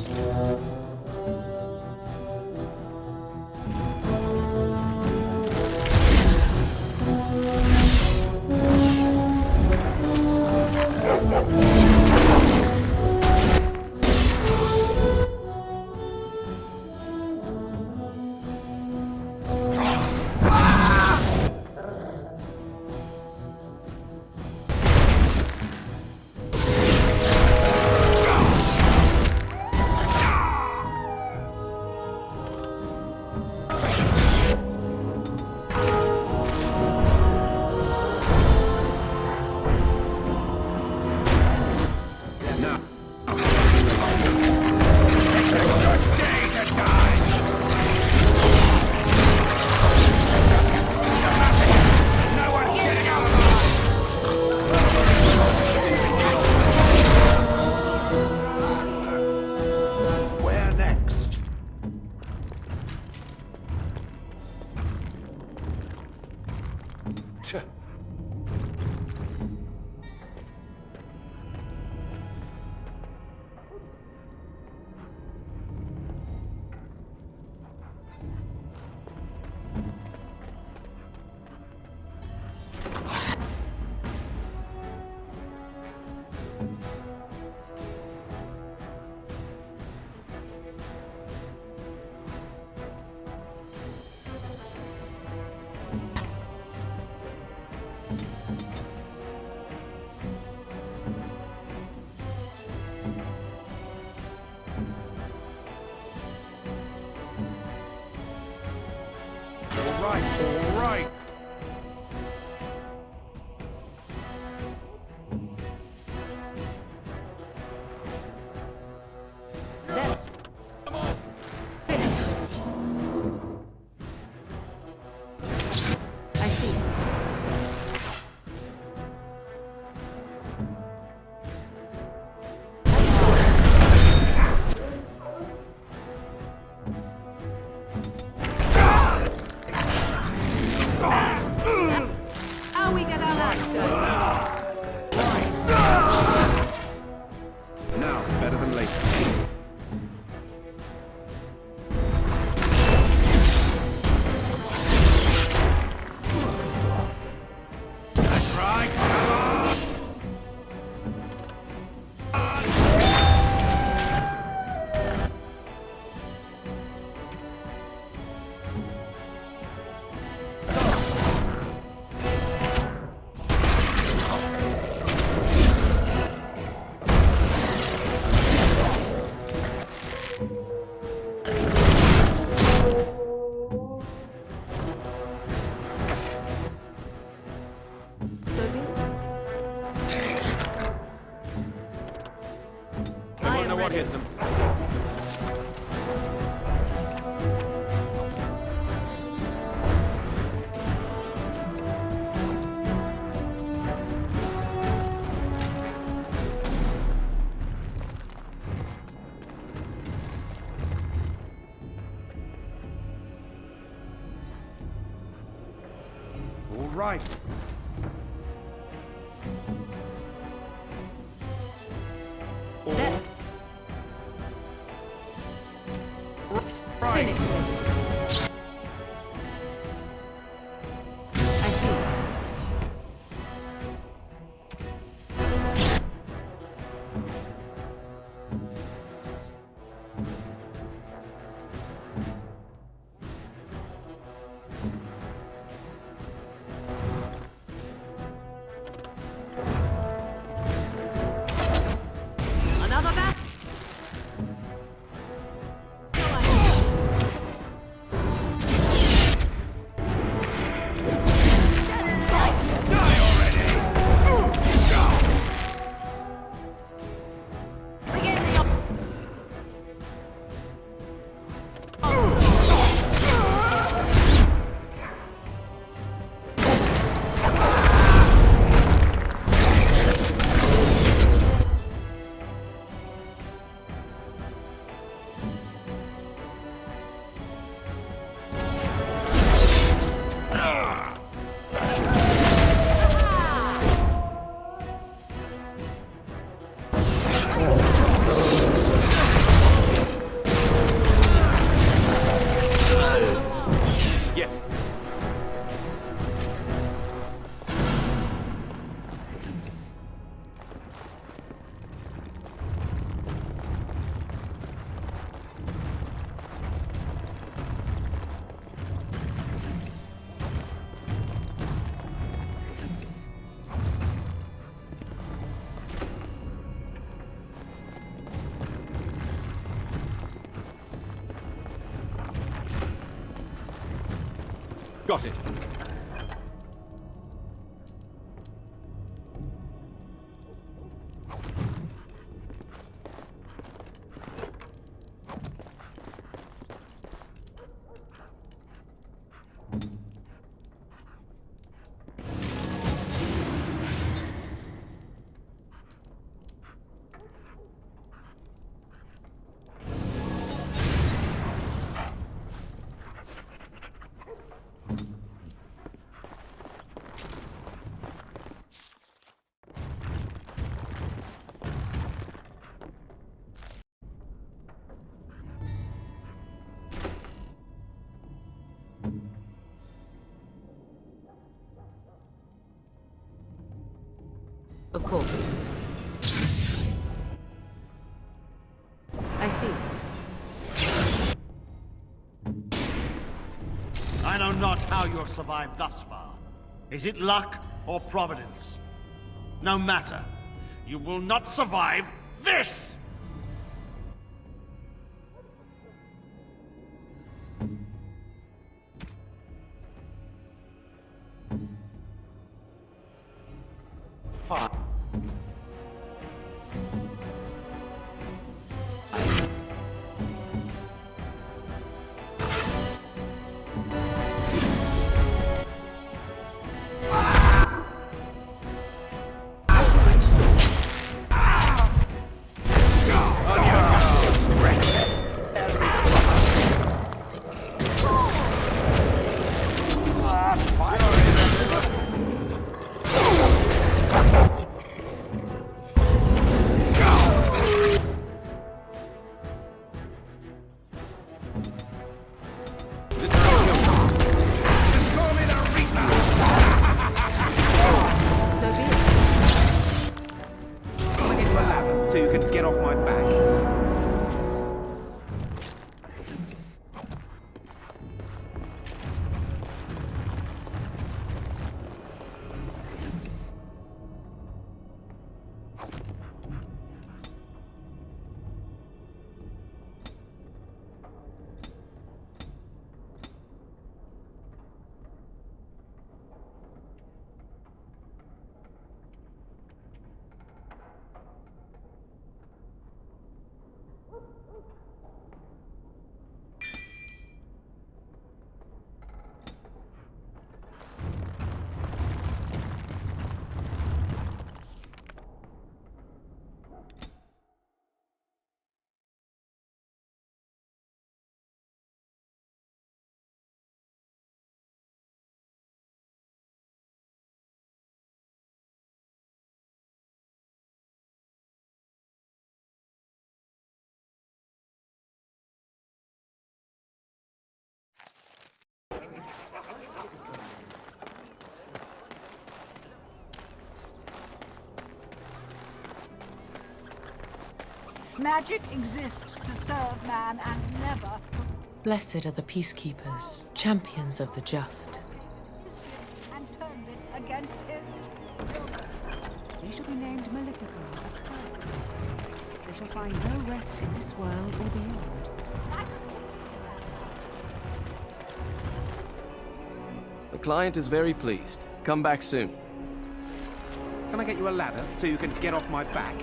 All right. Then, finish. ready. hit them. All right. There. Finish this. I see. Another back. Yes. Got it. Of course. I see. I know not how you have survived thus far. Is it luck or providence? No matter. You will not survive this! Fine. So you can get off my back. Magic exists to serve man and never Blessed are the peacekeepers, champions of the just. and turned it against his. They shall be named Malefico. They shall find no rest in this world or beyond. The client is very pleased. Come back soon. Can I get you a ladder so you can get off my back?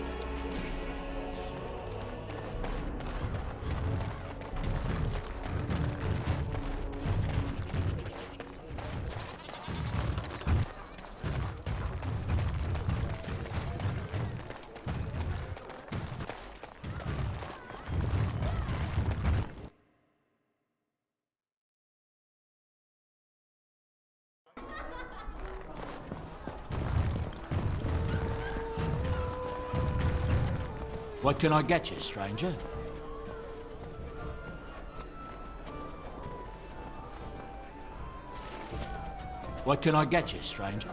What can I get you, stranger? What can I get you, stranger?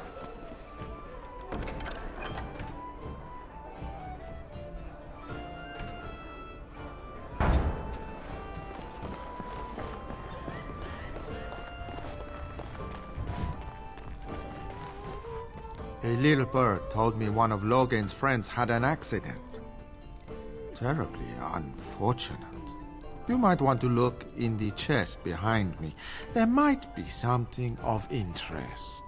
A little bird told me one of Logan's friends had an accident. Terribly unfortunate. You might want to look in the chest behind me. There might be something of interest.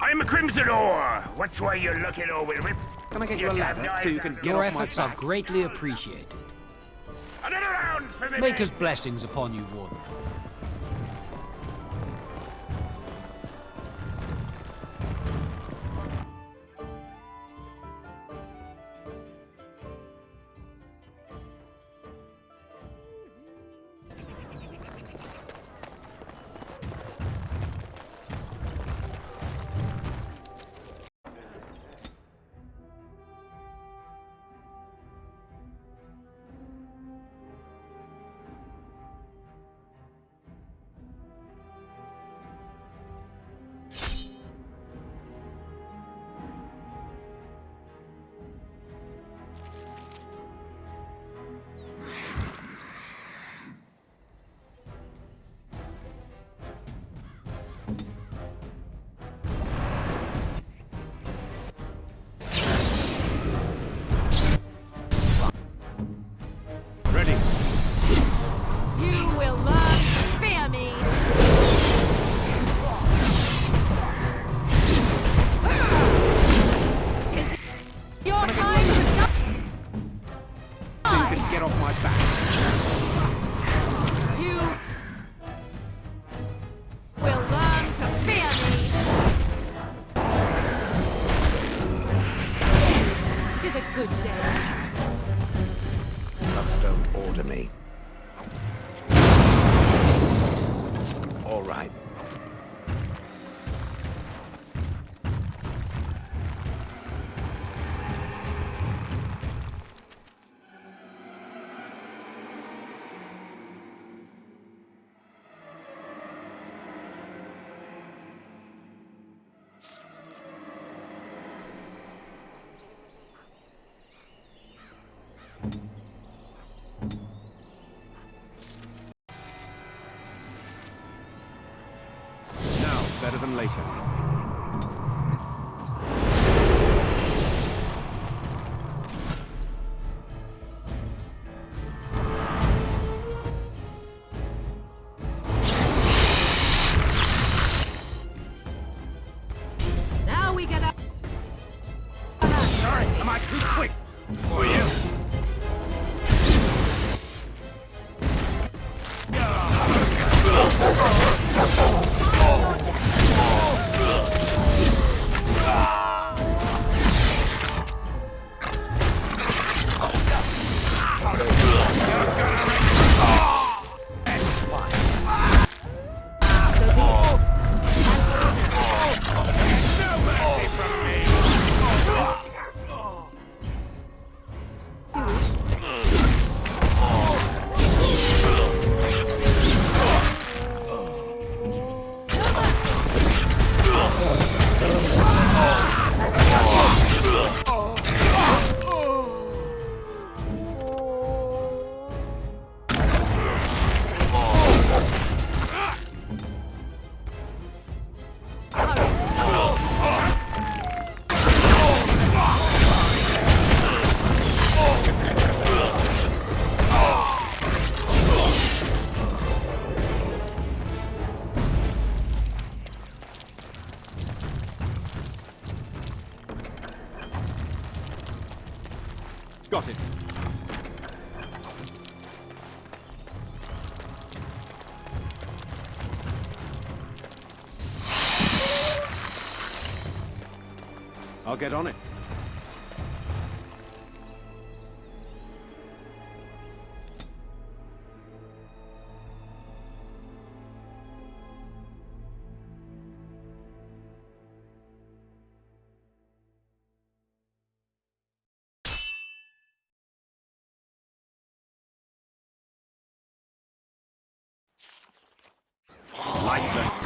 I'm a Crimson Ore. Which way you looking over? Can I get you a ladder so you can get Your off my efforts are back? greatly appreciated. Another round for me. Maker's blessings upon you, Warden. Ready. You will learn to fear me. Is it your time to die? So you can get off my back. You will learn to fear me. It's a good day. Just don't order me. All right. Now, better than later. Got it. I'll get on it. Like that.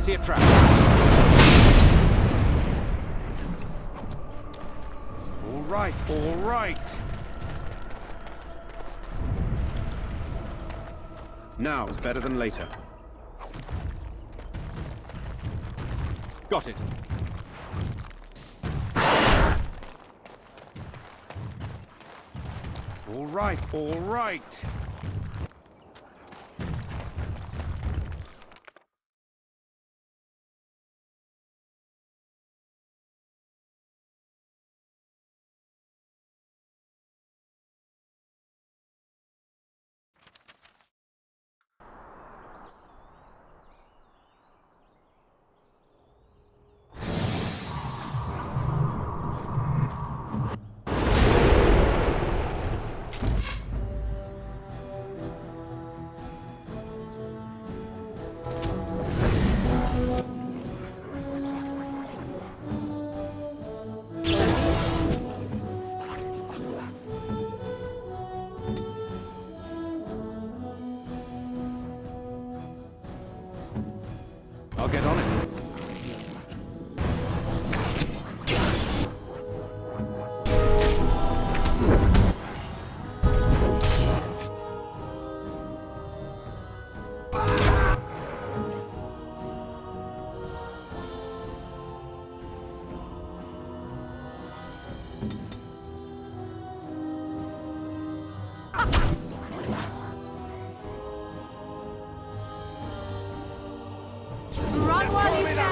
I see a trap. All right, all right. Now is better than later. Got it. All right, all right. I'll get on it. Run while you can!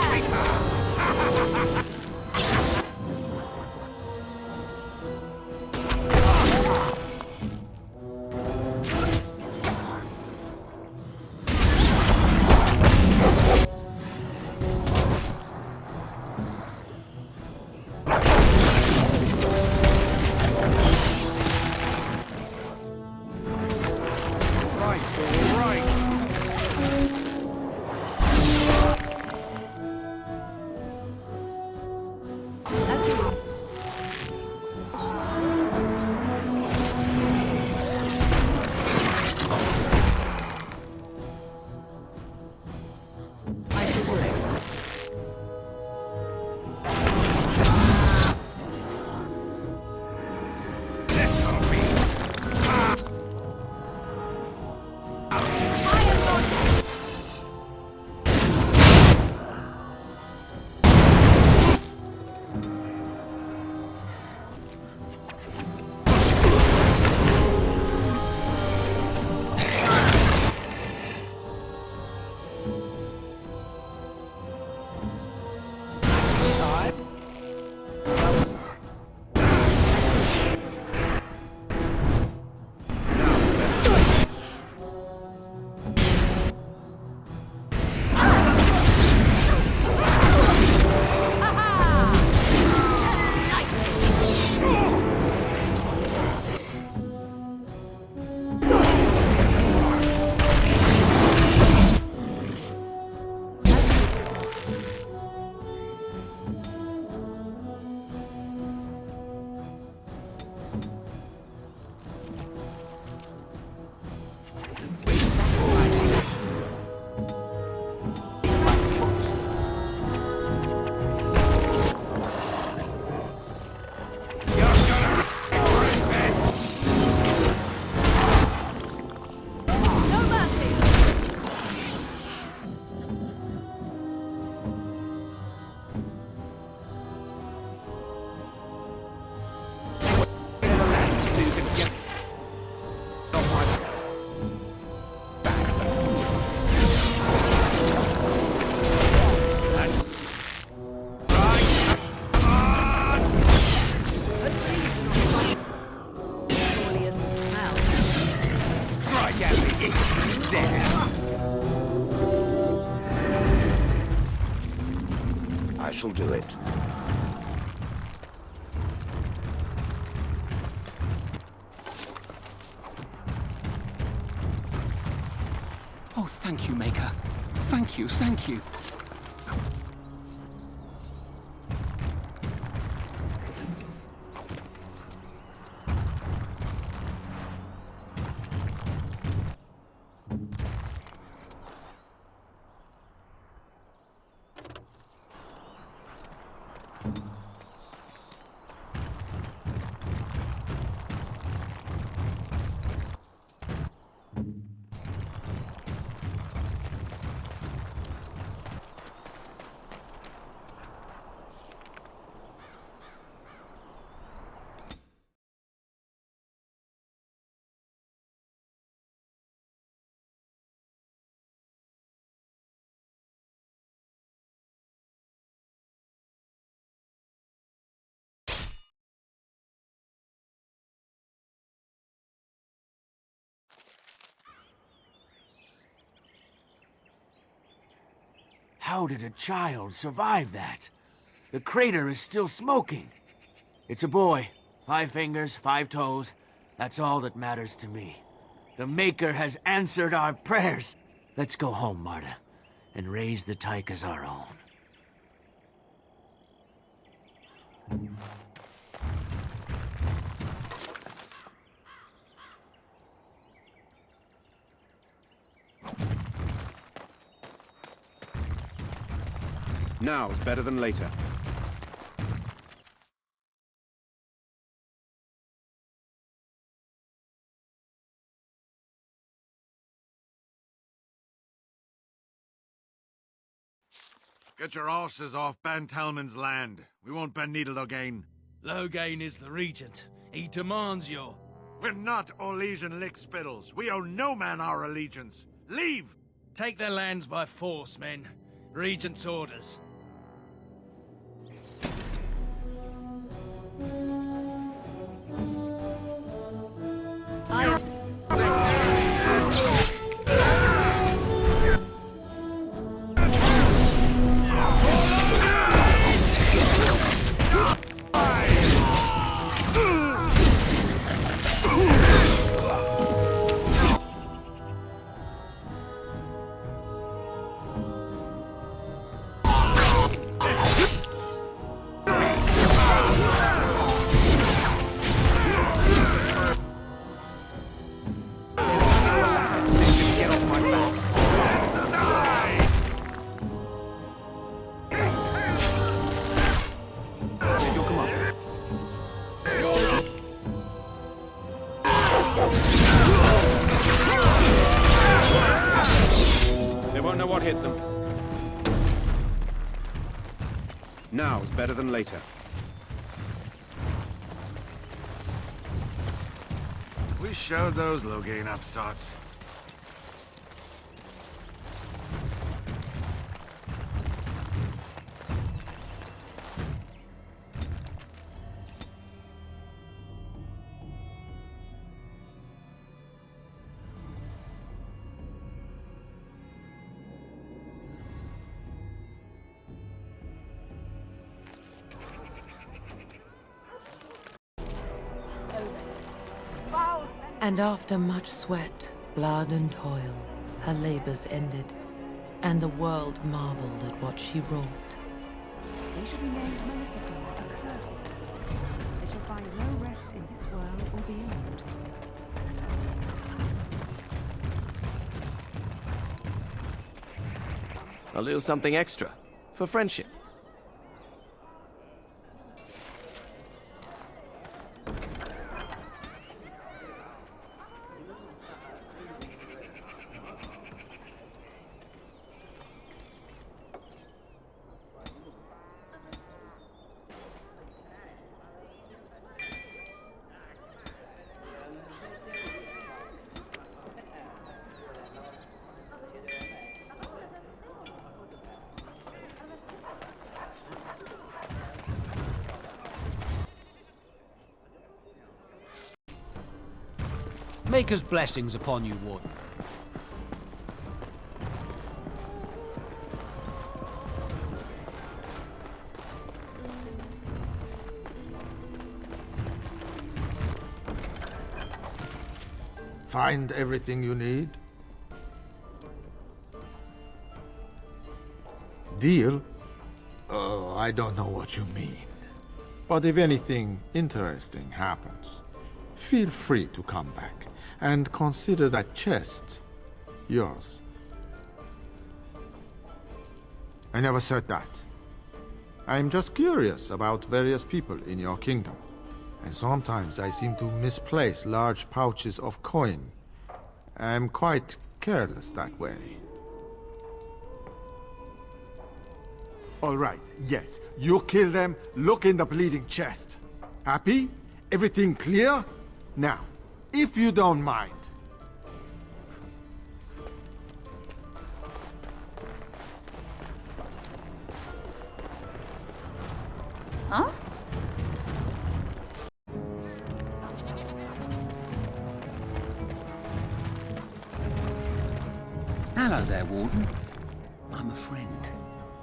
shall do it. Oh, thank you, Maker. Thank you, thank you. How did a child survive that? The crater is still smoking. It's a boy. 5 fingers, 5 toes. That's all that matters to me. The Maker has answered our prayers. Let's go home, Marta, and raise the tyke as our own. Now's better than later. Get your horses off Ben Talman's land. We won't bend needle again. Loghain is the regent. He demands your... We're not Orlesian lickspittles. We owe no man our allegiance. Leave! Take their lands by force, men. Regent's orders. Now's better than later. We showed those Loghain upstarts. And after much sweat, blood and toil, her labors ended, and the world marveled at what she wrought. They shall be named Maleficent and Cursed. They shall find no rest in this world or beyond. A little something extra, for friendship. Maker's blessings upon you, Warden. find everything you need? Deal? Oh, I don't know what you mean. But if anything interesting happens, feel free to come back and consider that chest yours. I never said that. I'm just curious about various people in your kingdom. And sometimes I seem to misplace large pouches of coin. I'm quite careless that way. All right, yes. You kill them, look in the bleeding chest. Happy? Everything clear? Now, if you don't mind. Huh? Hello there, Warden. I'm a friend.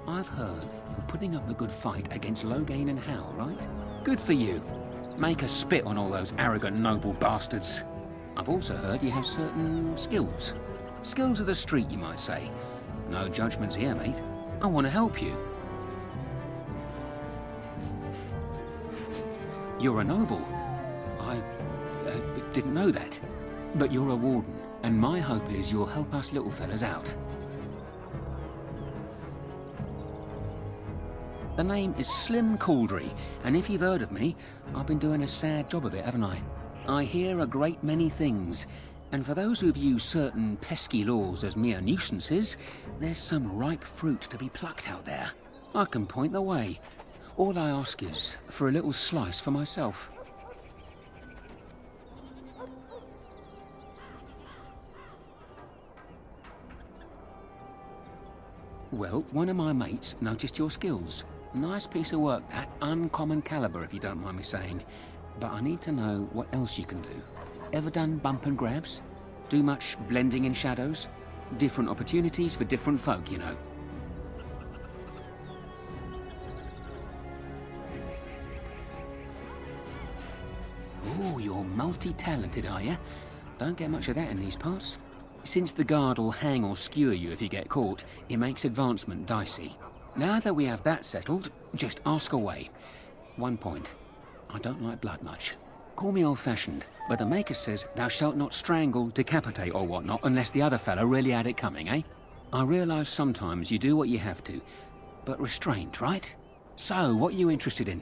I've heard you're putting up the good fight against Loghain and Hal, right? Good for you. Make a spit on all those arrogant noble bastards. I've also heard you have certain skills. Skills of the street, you might say. No judgments here, mate. I want to help you. You're a noble. I didn't know that. But you're a warden, and my hope is you'll help us little fellas out. The name is Slim Cauldry, and if you've heard of me, I've been doing a sad job of it, haven't I? I hear a great many things, and for those who view certain pesky laws as mere nuisances, there's some ripe fruit to be plucked out there. I can point the way. All I ask is for a little slice for myself. Well, one of my mates noticed your skills. Nice piece of work, that. Uncommon caliber, if you don't mind me saying. But I need to know what else you can do. Ever done bump and grabs? Do much blending in shadows? Different opportunities for different folk, you know. Ooh, you're multi-talented, are you? Don't get much of that in these parts. Since the guard will hang or skewer you if you get caught, it makes advancement dicey. Now that we have that settled, just ask away. One point. I don't like blood much. Call me old-fashioned, but the Maker says thou shalt not strangle, decapitate or whatnot unless the other fellow really had it coming, eh? I realise sometimes you do what you have to, but restrained, right? So, what are you interested in?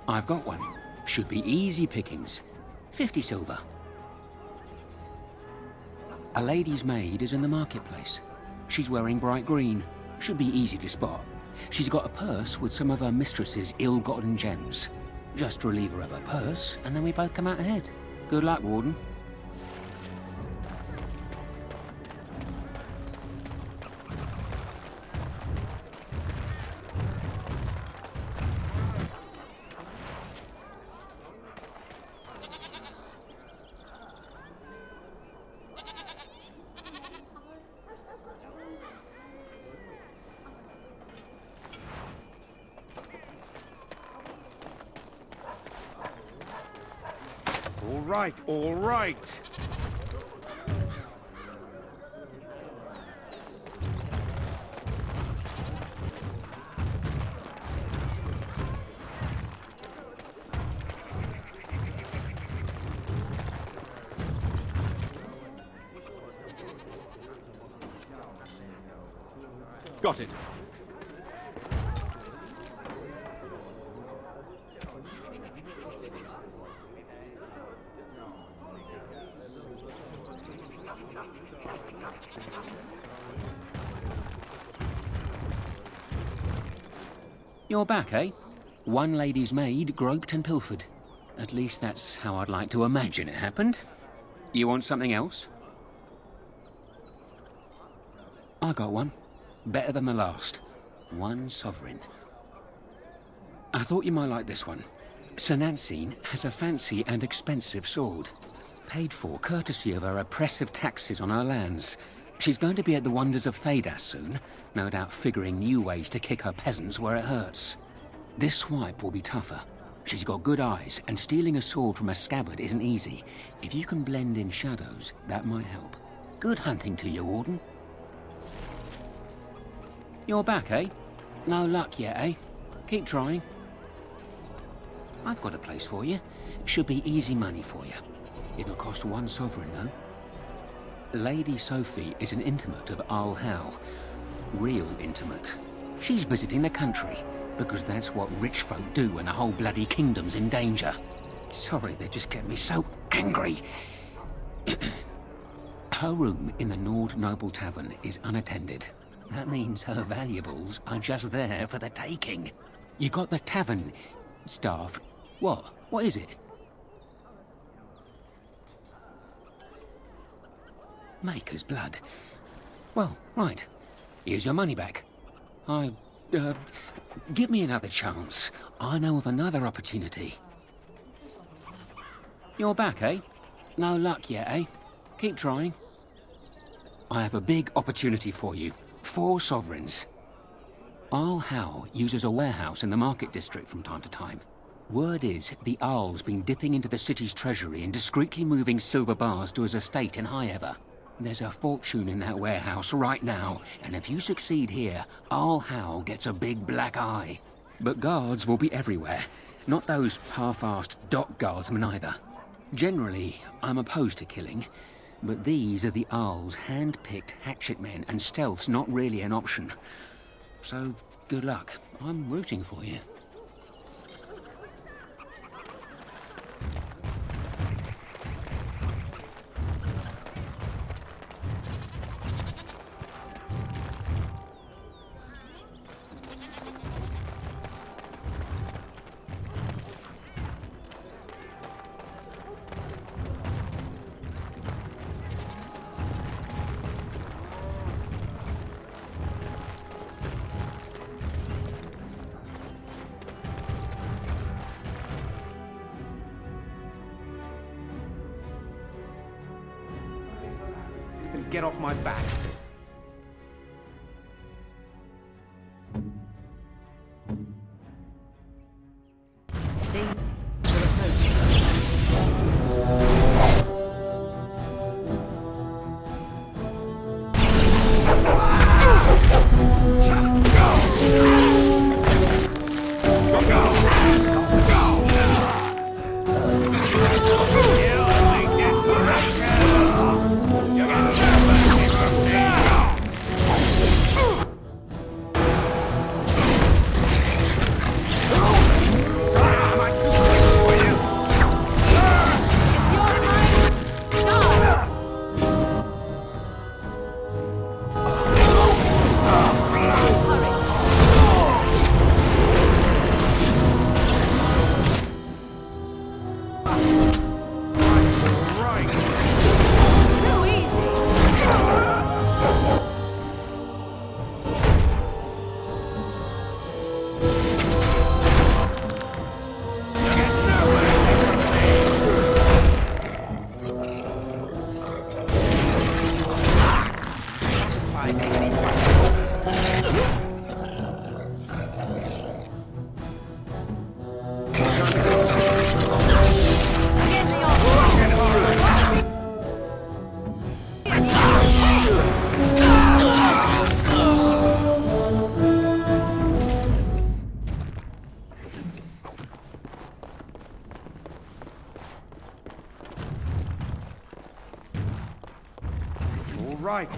I've got one. Should be easy pickings. 50 silver. A lady's maid is in the marketplace. She's wearing bright green. Should be easy to spot. She's got a purse with some of her mistress's ill-gotten gems. Just relieve her of her purse, and then we both come out ahead. Good luck, Warden. All right. Got it. You're back, eh? One lady's maid groped and pilfered. At least that's how I'd like to imagine it happened. You want something else? I got one. Better than the last. 1 sovereign. I thought you might like this one. Sir Nancine has a fancy and expensive sword. Paid for courtesy of her oppressive taxes on her lands. She's going to be at the wonders of Thedas soon, no doubt figuring new ways to kick her peasants where it hurts. This swipe will be tougher. She's got good eyes, and stealing a sword from a scabbard isn't easy. If you can blend in shadows, that might help. Good hunting to you, Warden. You're back, eh? No luck yet, eh? Keep trying. I've got a place for you. Should be easy money for you. It'll cost 1 sovereign, though. Lady Sophie is an intimate of Al Hal. Real intimate. She's visiting the country, because that's what rich folk do when the whole bloody kingdom's in danger. Sorry, they just get me so angry. Her room in the Nord Noble Tavern is unattended. That means her valuables are just there for the taking. You got the tavern staff. What? What is it? Maker's blood. Well, right. Here's your money back. Give me another chance. I know of another opportunity. You're back, eh? No luck yet, eh? Keep trying. I have a big opportunity for you. 4 sovereigns. Al Hal uses a warehouse in the market district from time to time. Word is the Arl's been dipping into the city's treasury and discreetly moving silver bars to his estate in High Ever. There's a fortune in that warehouse right now, and if you succeed here, Al Hal gets a big black eye. But guards will be everywhere. Not those half-assed dock guardsmen either. Generally, I'm opposed to killing, but these are the Arl's hand-picked hatchet men, and stealth's not really an option. So, good luck. I'm rooting for you. Get off my back.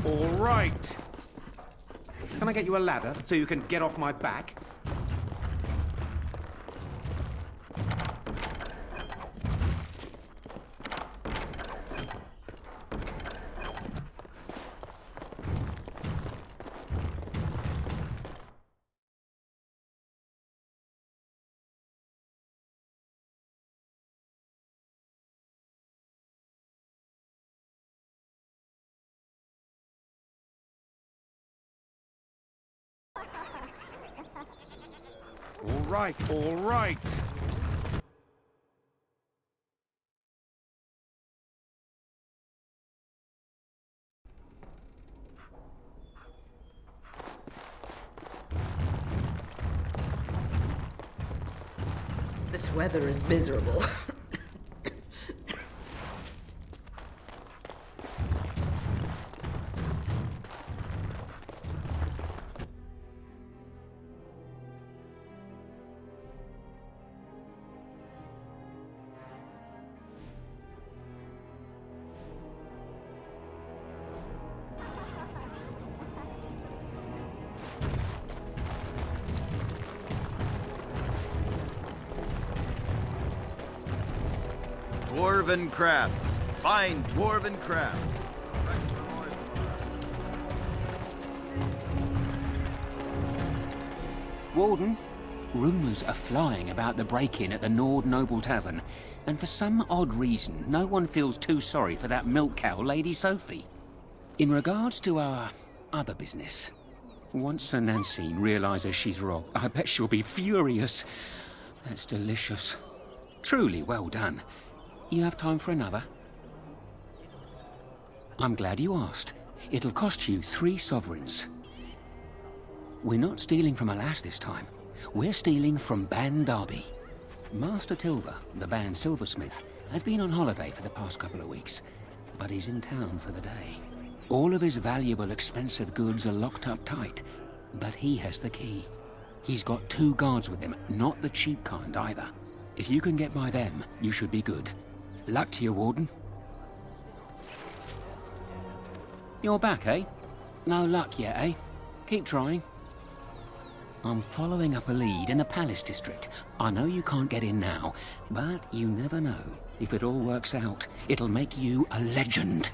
All right. Can I get you a ladder so you can get off my back? All right. This weather is miserable. Dwarven crafts. Find dwarven craft. Warden, rumours are flying about the break-in at the Nord Noble Tavern, and for some odd reason, no one feels too sorry for that milk cow, Lady Sophie. In regards to our other business, once Sir Nancine realises she's robbed, I bet she'll be furious. That's delicious. Truly well done. You have time for another? I'm glad you asked. It'll cost you 3 sovereigns. We're not stealing from a lass this time. We're stealing from Ban Derby. Master Tilver, the band silversmith, has been on holiday for the past couple of weeks, but he's in town for the day. All of his valuable, expensive goods are locked up tight, but he has the key. He's got 2 guards with him, not the cheap kind either. If you can get by them, you should be good. Luck to you, Warden. You're back, eh? No luck yet, eh? Keep trying. I'm following up a lead in the Palace District. I know you can't get in now, but you never know. If it all works out, it'll make you a legend.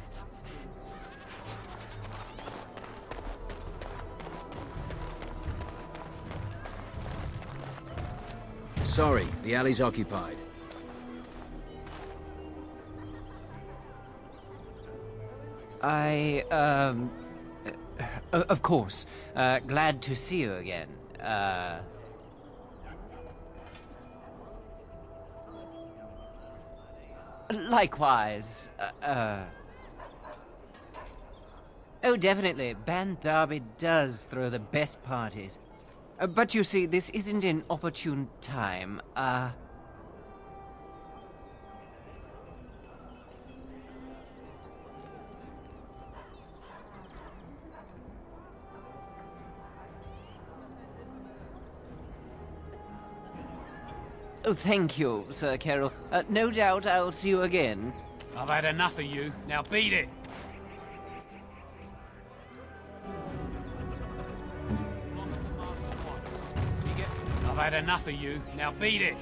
Sorry, the alley's occupied. Of course. Glad to see you again. Likewise. Oh, definitely. Ban Derby does throw the best parties. But you see, this isn't an opportune time. Oh, thank you, Sir Carroll. No doubt I'll see you again. I've had enough of you. Now beat it. I've had enough of you. Now beat it.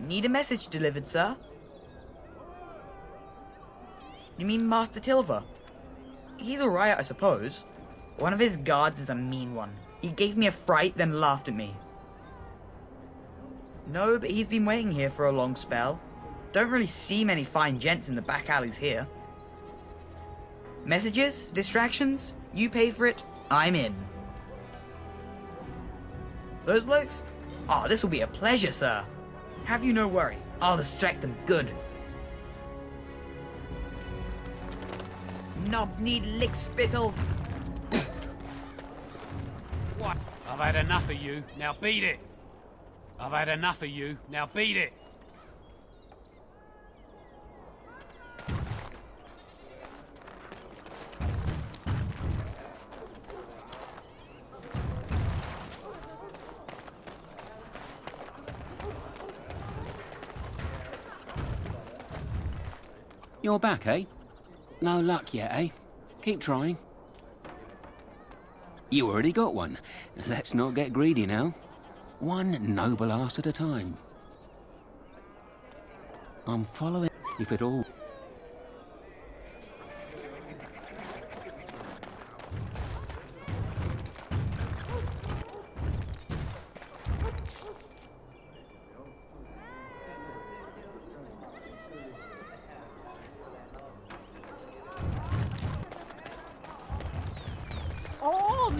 Need a message delivered, sir? You mean Master Tilver? He's alright, I suppose. One of his guards is a mean one. He gave me a fright, then laughed at me. No, but he's been waiting here for a long spell. Don't really see many fine gents in the back alleys here. Messages? Distractions? You pay for it, I'm in. Those blokes? Oh, this will be a pleasure, sir. Have you no worry. I'll distract them good. Knock-kneed lick-spittles. What? I've had enough of you. Now beat it. I've had enough of you. Now beat it. You're back, eh? No luck yet, eh? Keep trying. You already got one. Let's not get greedy now. One noble ass at a time. I'm following if it all...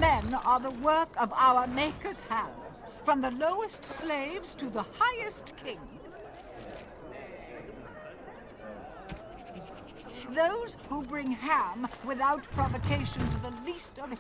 men are the work of our Maker's hands, from the lowest slaves to the highest king. Those who bring ham without provocation to the least of his...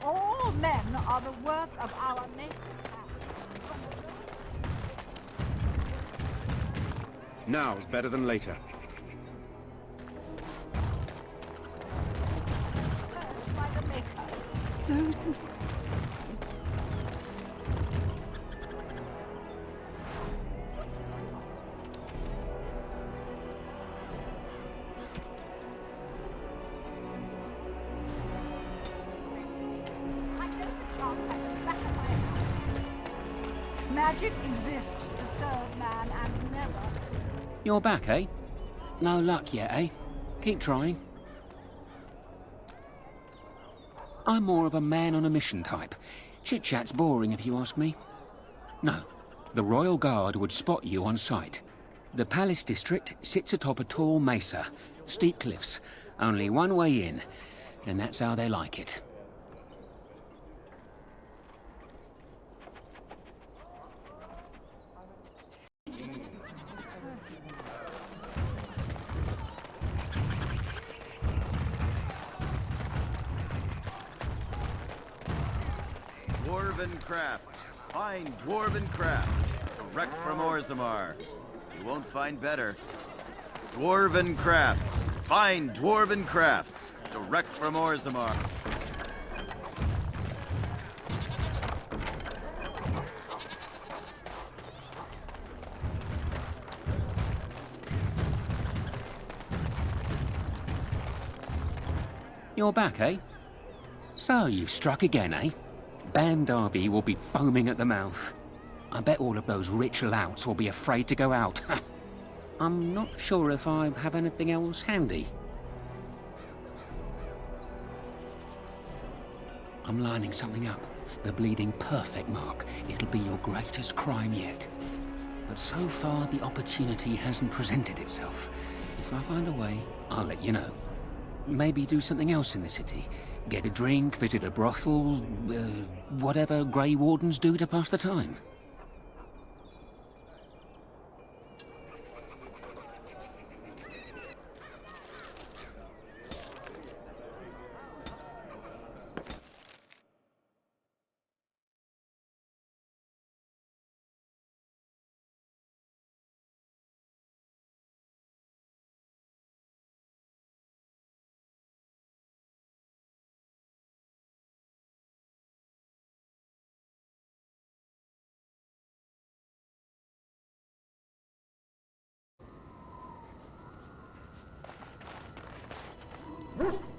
All men are the work of our Maker's hands. Now's better than later. By the Maker. Magic exists to serve man and never... You're back, eh? No luck yet, eh? Keep trying. I'm more of a man on a mission type. Chit-chat's boring if you ask me. No, the Royal Guard would spot you on sight. The Palace District sits atop a tall mesa, steep cliffs, only one way in, and that's how they like it. Dwarven crafts. Find dwarven crafts. Direct from Orzammar. You won't find better. Dwarven crafts. Find dwarven crafts. Direct from Orzammar. You're back, eh? So you've struck again, eh? Ban Derby will be foaming at the mouth. I bet all of those rich louts will be afraid to go out. I'm not sure if I have anything else handy. I'm lining something up. The bleeding perfect mark. It'll be your greatest crime yet. But so far, the opportunity hasn't presented itself. If I find a way, I'll let you know. Maybe do something else in the city. Get a drink, visit a brothel, whatever Grey Wardens do to pass the time. Woo!